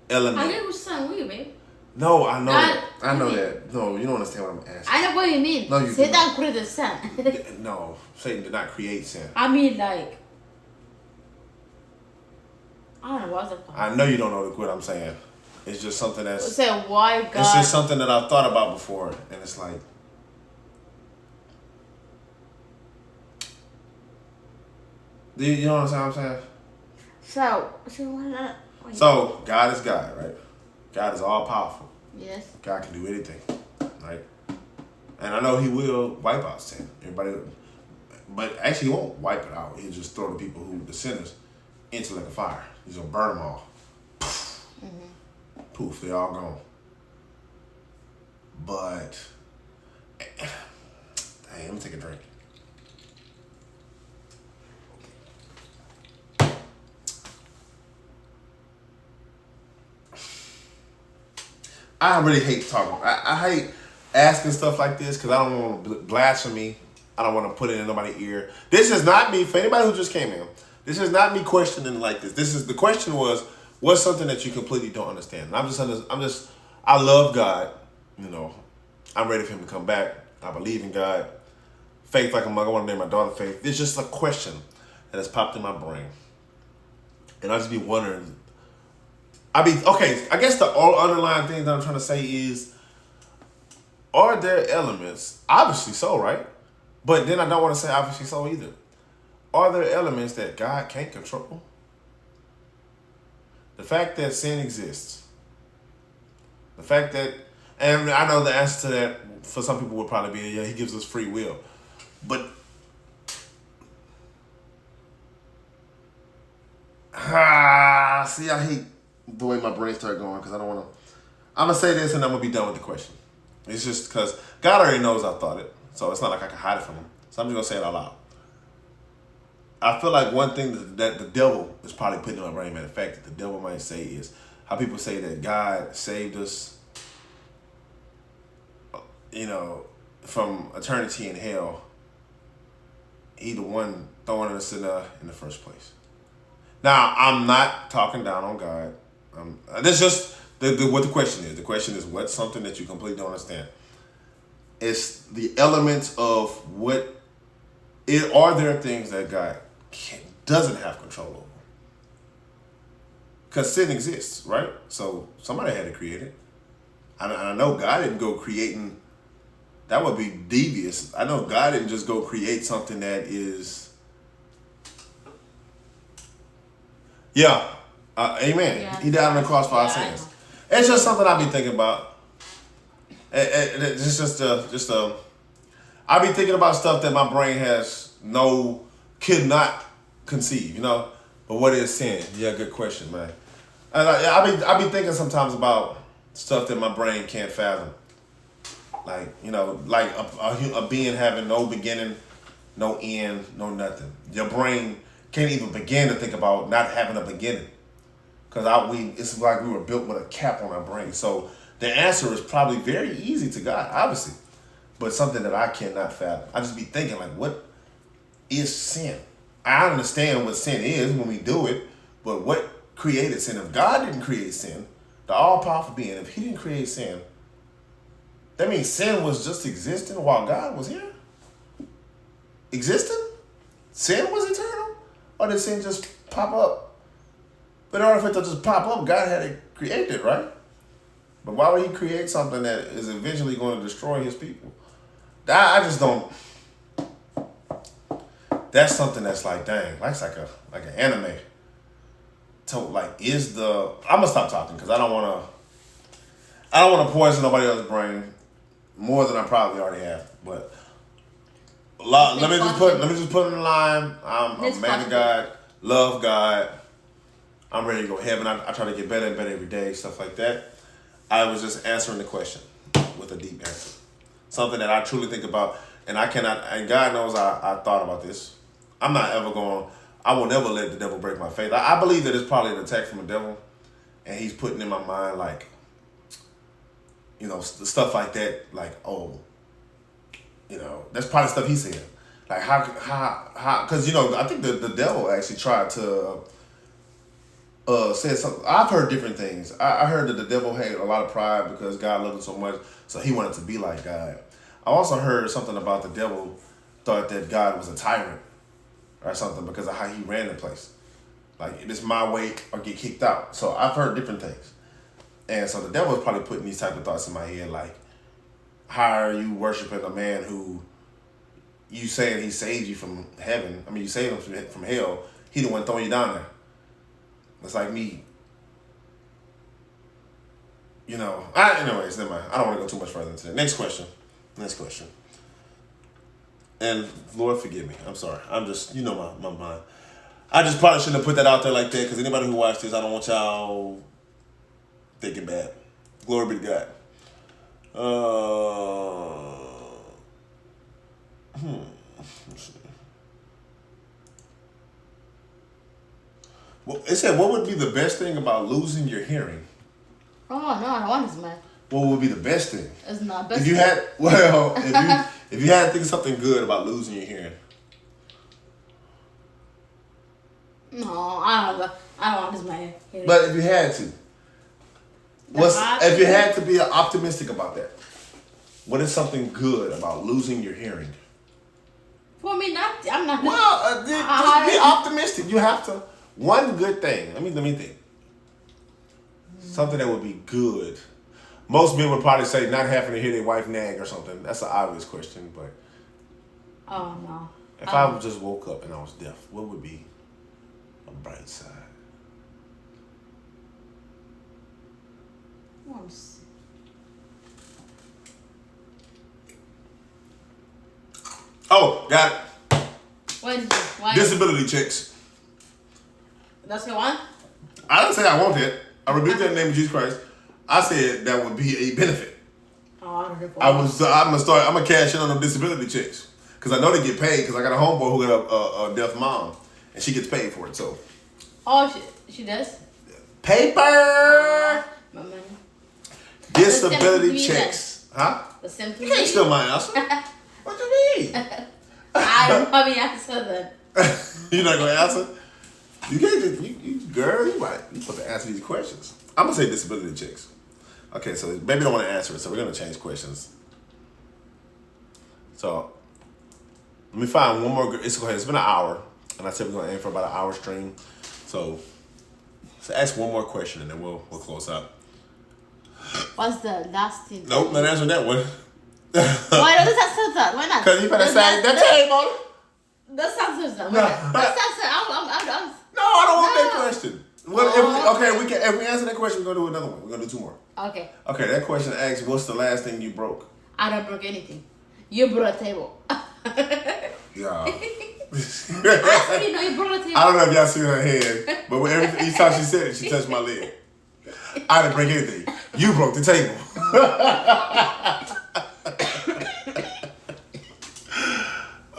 Speaker 1: element?
Speaker 2: I get what you're saying, babe.
Speaker 1: No, I know
Speaker 2: God,
Speaker 1: that. I know that. No, you don't understand what I'm asking.
Speaker 2: I know what you mean.
Speaker 1: No, you
Speaker 2: Satan
Speaker 1: don't.
Speaker 2: created sin.
Speaker 1: No, Satan did not create sin.
Speaker 2: I mean, like, I don't know what's it called.
Speaker 1: I know you don't know what I'm saying. It's just something that's.
Speaker 2: Say why God.
Speaker 1: It's just something that I've thought about before, and it's like. You know what I'm saying? So God is God, right? God is all powerful.
Speaker 2: Yes.
Speaker 1: God can do anything, right? And I know He will wipe out sin. Everybody, but actually He won't wipe it out. He'll just throw the people the sinners, into like a fire. He's gonna burn them all. Poof, they all gone. But, hey, let me take a drink. I really hate talking. I hate asking stuff like this because I don't want to blasphemy. I don't want to put it in nobody's ear. This is not me. For anybody who just came in, this is not me questioning like this. The question was, what's something that you completely don't understand? And I love God. I'm ready for Him to come back. I believe in God. Faith like a mug. I want to name my daughter Faith. It's just a question that has popped in my brain. And I just be wondering, I guess the all underlying thing that I'm trying to say is, are there elements, obviously so, right? But then I don't want to say obviously so either. Are there elements that God can't control? The fact that sin exists. The fact that, and I know the answer to that for some people would probably be, yeah, He gives us free will. But, see, I hate the way my brain started going because I don't want to. I'm going to say this and I'm going to be done with the question. It's just because God already knows I thought it. So it's not like I can hide it from Him. So I'm just going to say it out loud. I feel like one thing that the devil is probably putting in my brain, matter of fact, that the devil might say is how people say that God saved us, from eternity in hell. He the one throwing us in the first place. Now, I'm not talking down on God. That's just what the question is. The question is, what's something that you completely don't understand? It's the elements of are there things that God doesn't have control over? Because sin exists, right? So somebody had to create it. I know God didn't go creating. That would be devious. I know God didn't just go create something that is. Yeah. Amen. Yeah. He died on the cross for our sins. It's just something I be thinking about. It's just I be thinking about stuff that my brain could not conceive, But what is sin? Yeah, good question, man. And I be thinking sometimes about stuff that my brain can't fathom. Like, like a being having no beginning, no end, no nothing. Your brain can't even begin to think about not having a beginning. Because it's like we were built with a cap on our brain. So the answer is probably very easy to God, obviously. But something that I cannot fathom. I just be thinking, like, what is sin? I understand what sin is when we do it. But what created sin? If God didn't create sin, the all-powerful being, if He didn't create sin, that means sin was just existing while God was here? Existing? Sin was eternal? Or did sin just pop up? But in order for it to just pop up, God had to create it, right? But why would He create something that is eventually going to destroy His people? I just don't. That's something that's like, dang, that's like an anime. So I'm gonna stop talking because I don't want to poison nobody else's brain more than I probably already have. But let me just put it in line. I'm a man of God, love God. I'm ready to go to heaven. I try to get better and better every day, stuff like that. I was just answering the question with a deep answer. something that I truly think about, and I cannot. And God knows I thought about this. I'm not ever going. I will never let the devil break my faith. I believe that it's probably an attack from the devil, and he's putting in my mind like, stuff like that. Like, oh, that's probably stuff he said. Like how because I think the devil actually tried to say something. I've heard different things. I heard that the devil had a lot of pride because God loved him so much, so he wanted to be like God. I also heard something about the devil thought that God was a tyrant or something because of how he ran the place. Like, it's my way or get kicked out. So I've heard different things. And so the devil is probably putting these type of thoughts in my head, like, how are you worshiping a man who you saying he saved you from heaven? I mean, you saved him from hell. He the one throwing you down there. It's like me. Anyways, never mind. I don't want to go too much further into that. Next question. And Lord, forgive me. I'm sorry. I'm just, my mind. I just probably shouldn't have put that out there like that because anybody who watched this, I don't want y'all thinking bad. Glory be to God. Let's see. Well, it said, what would be the best thing about losing your hearing?
Speaker 2: Oh, no, I don't want this, man.
Speaker 1: What would be the best thing?
Speaker 2: It's not best
Speaker 1: if you
Speaker 2: thing.
Speaker 1: If you had to think of something good about losing your hearing.
Speaker 2: No, I don't want this, man.
Speaker 1: But if you had to. If you had to be optimistic about that, what is something good about losing your hearing?
Speaker 2: For me, I'm not.
Speaker 1: Well, just be optimistic. You have to. One good thing. Let me think. Something that would be good. Most men would probably say not having to hear their wife nag or something. That's an obvious question, but.
Speaker 2: Oh no.
Speaker 1: If I just woke up and I was deaf, what would be a bright side? Oh, got it.
Speaker 2: What?
Speaker 1: Disability checks.
Speaker 2: That's the one?
Speaker 1: I didn't say I want that. I rebuked that in the name of Jesus Christ. I said that would be a benefit.
Speaker 2: Oh, I don't know.
Speaker 1: I'm gonna cash in on them disability checks because I know they get paid because I got a homeboy who got a deaf mom and she gets paid for it. So.
Speaker 2: Oh, she does.
Speaker 1: Paper.
Speaker 2: My money.
Speaker 1: Disability checks, huh?
Speaker 2: The symptoms.
Speaker 1: You can't steal my answer. What you mean?
Speaker 2: I don't have an answer then.
Speaker 1: You're not gonna answer? You can't just, you girl, you supposed to answer these questions. I'm gonna say disability checks. Okay, so baby don't want to answer it, so we're gonna change questions. So let me find one more. It's been an hour, and I said we're gonna aim for about an hour stream. So ask one more question, and then we'll close out.
Speaker 2: What's the last thing?
Speaker 1: Nope, not answering that one.
Speaker 2: Why does that say that? Why not?
Speaker 1: Because you better say the table.
Speaker 2: That's answers that.
Speaker 1: No, I don't want that question. If we answer that question, we're gonna do another one. We're gonna do two more.
Speaker 2: Okay.
Speaker 1: Okay, that question asks, what's the last thing you broke?
Speaker 2: I don't broke anything. You brought a table.
Speaker 1: Yeah.
Speaker 2: I said, you brought a table.
Speaker 1: I don't know if y'all see her head, but each time she said it, she touched my leg. I didn't break anything. You broke the table.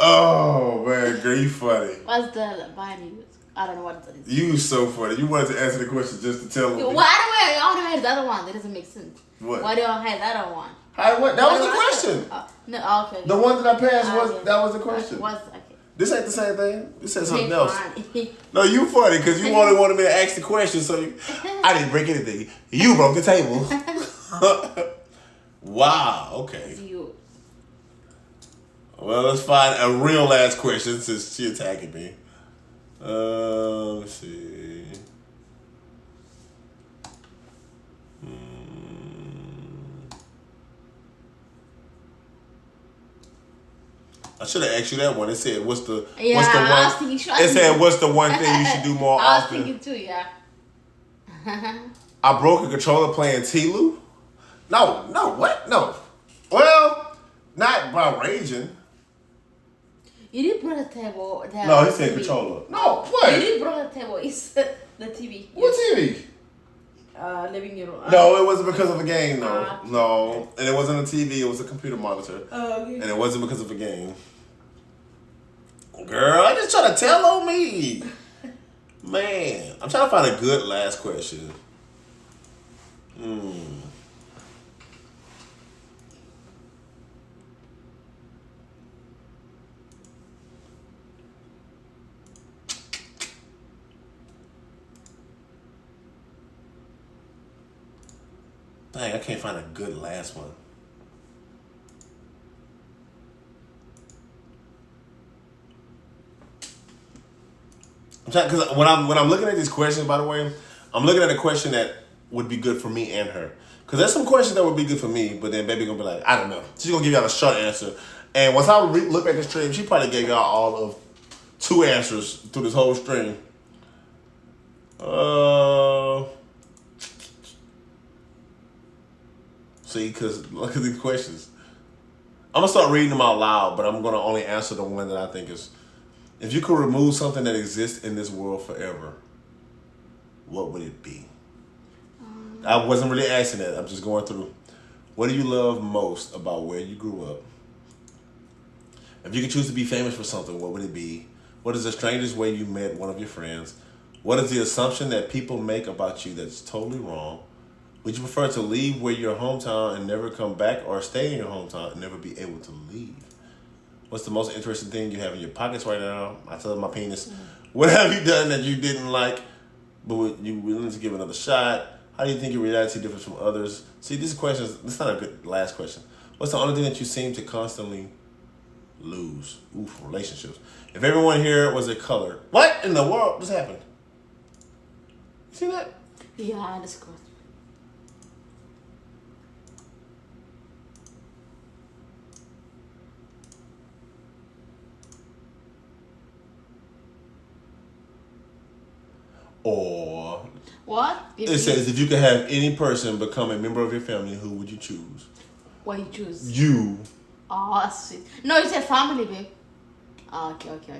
Speaker 1: Oh man, girl, you funny.
Speaker 2: What's the vine? I don't know what it is.
Speaker 1: You so funny. You wanted to answer the question just to tell them.
Speaker 2: Why do I have the other one? That doesn't make sense.
Speaker 1: What?
Speaker 2: Why do I have the other one?
Speaker 1: What? That was the question.
Speaker 2: No, okay.
Speaker 1: The one that I passed that was the question.
Speaker 2: Okay.
Speaker 1: This ain't the same thing. This said something
Speaker 2: Hey,
Speaker 1: else. No, you funny because you only wanted me to ask the question, so I didn't break anything. You broke the table. Wow. Okay.
Speaker 2: It's you.
Speaker 1: Well, let's find a real last question since she attacking me. Let's see. I should have asked you that one. It said, "What's the one?" It said, "What's the one thing you should do more often?"
Speaker 2: I was thinking too, yeah.
Speaker 1: I broke a controller playing T-Lou. No, what? No. Well, not by raging.
Speaker 2: You did bring a table.
Speaker 1: No, he said controller. No, what?
Speaker 2: You did bring a table. It's the TV.
Speaker 1: What TV?
Speaker 2: living your own.
Speaker 1: No, it wasn't because of a game, no. No. And it wasn't a TV, it was a computer monitor.
Speaker 2: Okay.
Speaker 1: And it wasn't because of a game. Girl, I just try to tell on me. Man, I'm trying to find a good last question. Dang, I can't find a good last one. I'm trying, because when I'm looking at these questions, by the way, I'm looking at a question that would be good for me and her. Because there's some questions that would be good for me, but then baby gonna be like, I don't know. She's gonna give y'all a short answer. And once I look at the stream, she probably gave y'all all of 2 answers through this whole stream. See, because look at these questions. I'm gonna start reading them out loud, but I'm gonna only answer the one that I think is. If you could remove something that exists in this world forever, what would it be? I wasn't really asking that. I'm just going through. What do you love most about where you grew up? If you could choose to be famous for something, what would it be? What is the strangest way you met one of your friends? What is the assumption that people make about you that's totally wrong? Would you prefer to leave where your hometown and never come back, or stay in your hometown and never be able to leave? What's the most interesting thing you have in your pockets right now? I tell my penis. What have you done that you didn't like, but you willing to give another shot? How do you think your reality differs from others? See, these questions, this is not a good last question. What's the only thing that you seem to constantly lose? Oof, relationships. If everyone here was a color, what in the world just happened? You see that?
Speaker 2: Yeah, that's cool.
Speaker 1: Or
Speaker 2: what?
Speaker 1: It says if you could have any person become a member of your family, who would you choose?
Speaker 2: What you choose?
Speaker 1: You.
Speaker 2: Oh, that's sweet. No, you said family, babe. Oh, okay.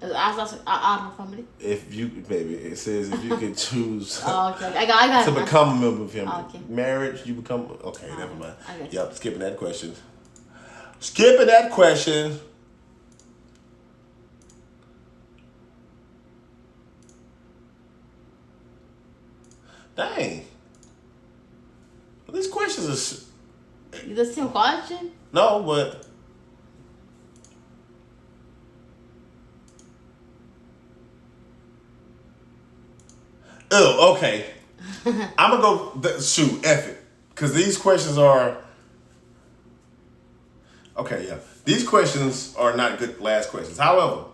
Speaker 2: That's our family.
Speaker 1: If you, baby, it says if you could choose
Speaker 2: Oh, okay. I got
Speaker 1: to
Speaker 2: it.
Speaker 1: become a member of your family.
Speaker 2: Oh, okay.
Speaker 1: Marriage, you become, okay, never mind.
Speaker 2: Okay.
Speaker 1: Yep, skipping that question. Skipping that question. Dang. These questions are...
Speaker 2: The same question?
Speaker 1: No, but... Oh, okay. I'm going to go... Shoot, F it. Because these questions are... Okay, yeah. These questions are not good last questions. However,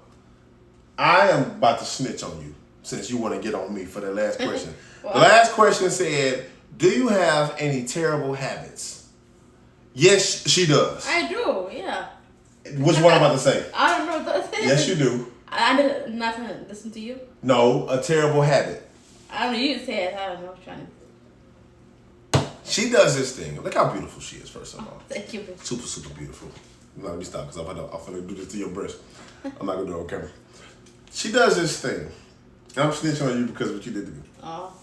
Speaker 1: I am about to snitch on you since you want to get on me for the last question. The last question said, do you have any terrible habits? Yes, she does.
Speaker 2: I do, yeah.
Speaker 1: Which one am I about to say?
Speaker 2: I don't know.
Speaker 1: Yes, you do.
Speaker 2: I did not listen to you.
Speaker 1: No, a terrible habit.
Speaker 2: I don't know. You said it. I don't know. I'm trying to.
Speaker 1: She does this thing. Look how beautiful she is, first of all.
Speaker 2: Thank you.
Speaker 1: Super, super beautiful. Let me stop because I'm going to do this to your breast. I'm not going to do it on camera. She does this thing. And I'm snitching on you because of what you did to me.
Speaker 2: Oh.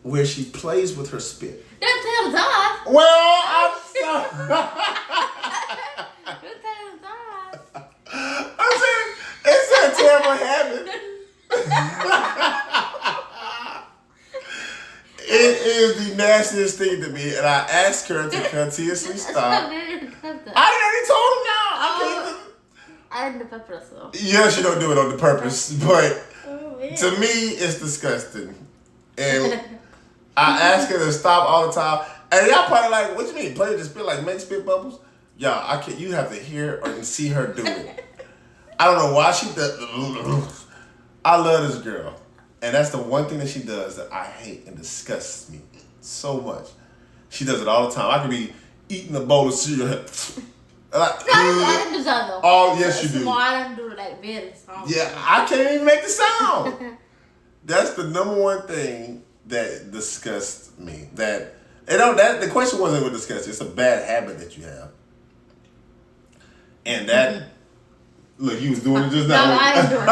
Speaker 1: Where she plays with her spit.
Speaker 2: Don't tell that.
Speaker 1: Well, I'm sorry.
Speaker 2: Don't tell that.
Speaker 1: I'm saying it's a terrible habit. It is the nastiest thing to me, and I asked her to continuously stop. I already told him now. I can't.
Speaker 2: I did the purpose though.
Speaker 1: Yes, you don't do it on the purpose, but
Speaker 2: Oh,
Speaker 1: to me, it's disgusting. And I ask her to stop all the time. And y'all probably like, what you mean? Play the spit like make spit bubbles? Y'all, I can't. You have to hear or see her do it. I don't know why she does. I love this girl, and that's the one thing that she does that I hate and disgusts me so much. She does it all the time. I could be eating a bowl of cereal.
Speaker 2: I didn't do that though.
Speaker 1: Oh yes, you do.
Speaker 2: Small, I didn't do like very sound.
Speaker 1: Yeah, I can't even make the sound. That's the number one thing that disgusts me. That the question wasn't what disgusts you. It's a bad habit that you have. And that look, you was doing it just now.
Speaker 2: No, I didn't do it.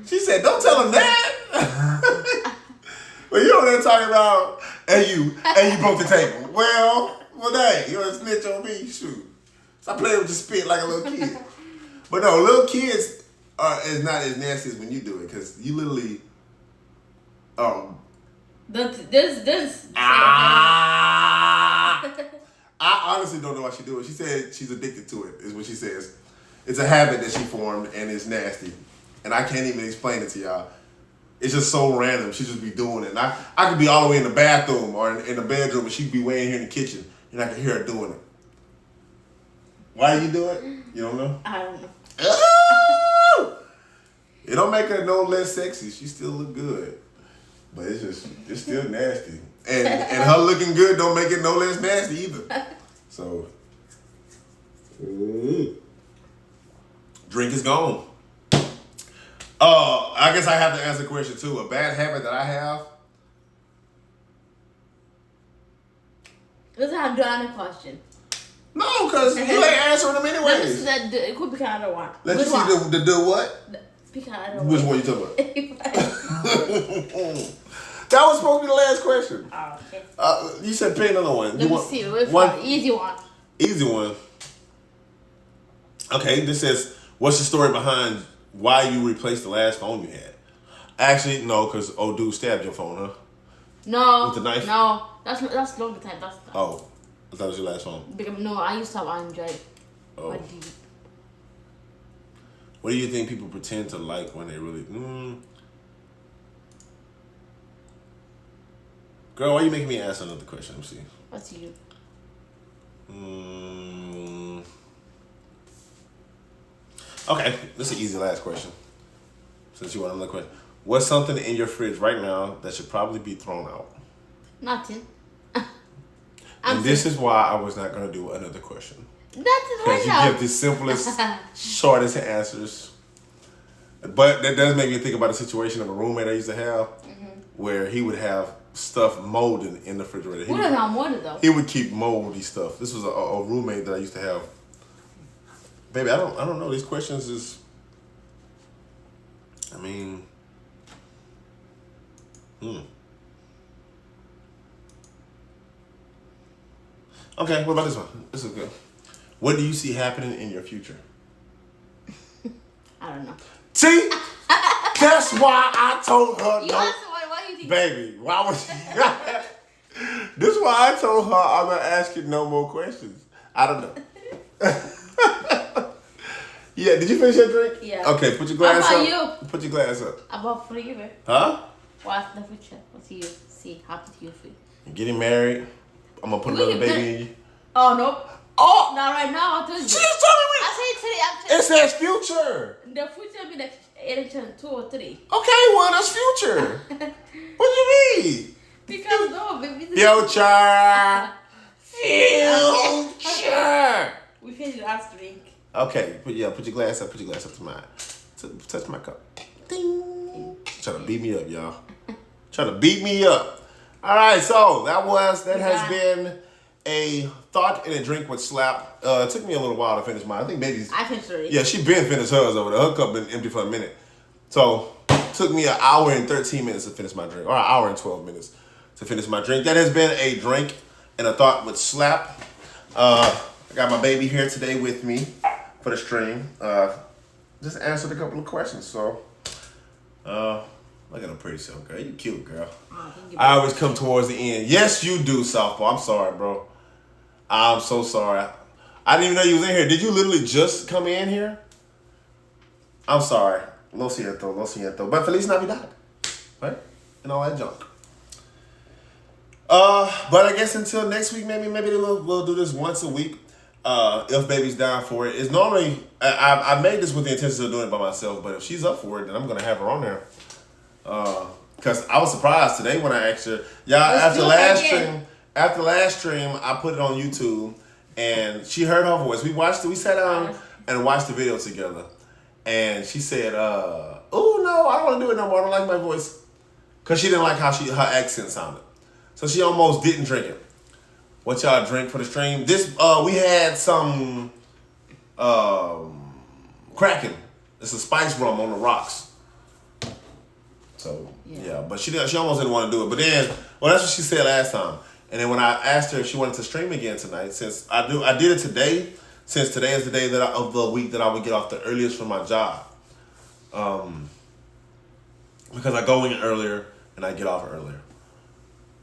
Speaker 1: She said, "Don't tell him that." But you know what they're talking about, and you broke the table. Well, dang, you want to snitch on me? Shoot. Stop playing with your spit like a little kid. But no, little kids is not as nasty as when you do it, because you literally,
Speaker 2: This.
Speaker 1: I honestly don't know why she do it. She said she's addicted to it, is what she says. It's a habit that she formed, and it's nasty. And I can't even explain it to y'all. It's just so random. She just be doing it. And I could be all the way in the bathroom or in the bedroom, and she'd be way in here in the kitchen, and I could hear her doing it. Why do you do it? You don't know?
Speaker 2: I don't know.
Speaker 1: Oh! It don't make her no less sexy. She still look good. But it's still nasty. And her looking good don't make it no less nasty either. So, drink is gone. I guess I have to answer the question too. A bad habit that I have.
Speaker 2: Let's have another question.
Speaker 1: No, because you ain't answering them anyways.
Speaker 2: It could be kind of one.
Speaker 1: Let you see the do what?
Speaker 2: Pick kind of
Speaker 1: Which one you talking about? That was supposed to be the last question.
Speaker 2: Oh, okay.
Speaker 1: You said pick another one.
Speaker 2: Let me see. Which one? Easy one.
Speaker 1: Easy one. Okay, this says, what's the story behind why you replaced the last phone you had? Actually, no, because old dude stabbed your phone, huh?
Speaker 2: No.
Speaker 1: With the knife?
Speaker 2: No. That's longer time.
Speaker 1: Oh, I thought it was your last phone.
Speaker 2: No, I used to have Android.
Speaker 1: Oh. What do you think people pretend to like when they really... Girl, why are you making me ask another question? Let me see.
Speaker 2: What's you?
Speaker 1: Okay, this is an easy last question. Since you want another question. What's something in your fridge right now that should probably be thrown out?
Speaker 2: Nothing.
Speaker 1: And this is why I was not going to do another question.
Speaker 2: Nothing right
Speaker 1: Because
Speaker 2: now.
Speaker 1: you give the simplest, shortest answers. But that does make me think about a situation of a roommate I used to have where he would have stuff molding in the refrigerator.
Speaker 2: Who doesn't have molded though?
Speaker 1: He would keep moldy stuff. This was a roommate that I used to have. Baby, I don't know. These questions is, I mean, Okay, what about this one? This is good. What do you see happening in your future?
Speaker 2: I don't know.
Speaker 1: See? That's why I told her
Speaker 2: You
Speaker 1: no.
Speaker 2: answer why do you think?
Speaker 1: Baby, why was this is why I told her I'm not asking no more questions. I don't know. Yeah, did you finish your drink?
Speaker 2: Yeah.
Speaker 1: Okay, put your glass
Speaker 2: How
Speaker 1: up.
Speaker 2: about you?
Speaker 1: Put your glass up.
Speaker 2: About for you,
Speaker 1: Huh?
Speaker 2: what's the future? What do you see happen to you?
Speaker 1: Getting married. I'm gonna put another baby in you.
Speaker 2: Oh no.
Speaker 1: Oh!
Speaker 2: Not right now. I told you.
Speaker 1: She just told me.
Speaker 2: I said today.
Speaker 1: It says future.
Speaker 2: The future be like election 2 or 3.
Speaker 1: Okay, well, that's future. What do you mean?
Speaker 2: Because no, baby.
Speaker 1: Future. Future.
Speaker 2: We finished the last drink.
Speaker 1: Okay, put your glass up. Put your glass up to mine. Touch my cup. Ding. Trying to beat me up, y'all. Trying to beat me up. All right, so that has been a thought and a drink with Slap. It took me a little while to finish mine. I think baby's.
Speaker 2: I finished already.
Speaker 1: Yeah, she been finished hers over there. Her cup been empty for a minute. So it took me an hour and 13 minutes to finish my drink, or an hour and 12 minutes to finish my drink. That has been a drink and a thought with Slap. I got my baby here today with me for the stream. Just answered a couple of questions. So, look at her pretty self, girl. You cute, girl. I always come towards the end. Yes, you do, Southpaw. I'm sorry, bro. I'm so sorry. I didn't even know you was in here. Did you literally just come in here? I'm sorry. Lo siento. But Feliz Navidad. Right? And all that junk. But I guess until next week, maybe we'll do this once a week. If baby's down for it. It's normally, I made this with the intention of doing it by myself, but if she's up for it, then I'm going to have her on there. Because I was surprised today when I asked her. Y'all, after last stream, I put it on YouTube, and she heard her voice. We sat down and watched the video together. And she said, oh, no, I don't want to do it no more. I don't like my voice. Because she didn't like how her accent sounded. So she almost didn't drink it. What y'all drink for the stream? This, we had some Kraken. It's a spice rum on the rocks. So yeah, but she almost didn't want to do it. But then, well, that's what she said last time. And then when I asked her if she wanted to stream again tonight, since I did it today. Since today is the day of the week that I would get off the earliest from my job, because I go in earlier and I get off earlier.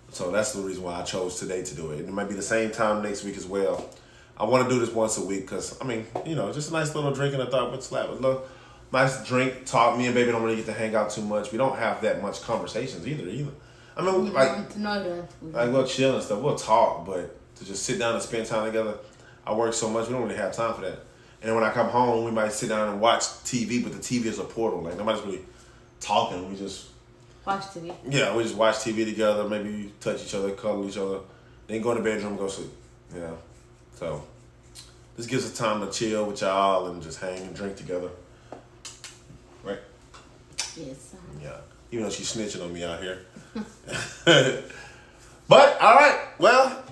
Speaker 1: So that's the reason why I chose today to do it. It might be the same time next week as well. I want to do this once a week because, I mean, you know, just a nice little drink and a thought with slap. Nice drink, talk. Me and baby don't really get to hang out too much. We don't have that much conversations either. I mean, we'll chill and stuff. We'll talk, but to just sit down and spend time together, I work so much, we don't really have time for that. And when I come home, we might sit down and watch TV, but the TV is a portal. Like, nobody's really talking. We just...
Speaker 2: Watch TV.
Speaker 1: Yeah, we just watch TV together, maybe touch each other, cuddle each other, then go in the bedroom and go sleep. You know? So, this gives us time to chill with y'all and just hang and drink together. Right?
Speaker 2: Yes.
Speaker 1: Yeah. Even though she's snitching on me out here. But, all right. Well,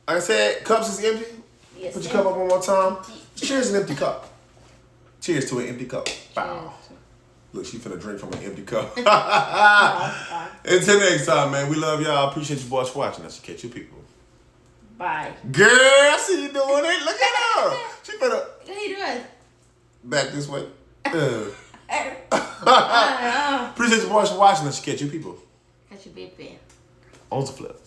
Speaker 1: like I said, cups is empty.
Speaker 2: Yes,
Speaker 1: Put your cup up one more time. Cheers, an empty cup. Cheers to an empty cup. Bow. Look, she finna drink from an empty cup. Until next time, man. We love y'all. Appreciate you boys for watching us. Catch you people.
Speaker 2: Bye.
Speaker 1: Girl, I see you doing it. Look at her. She finna...
Speaker 2: What are you doing?
Speaker 1: Back this way. Appreciate you boys for watching us. Catch you people.
Speaker 2: Catch you, baby.
Speaker 1: On the flip.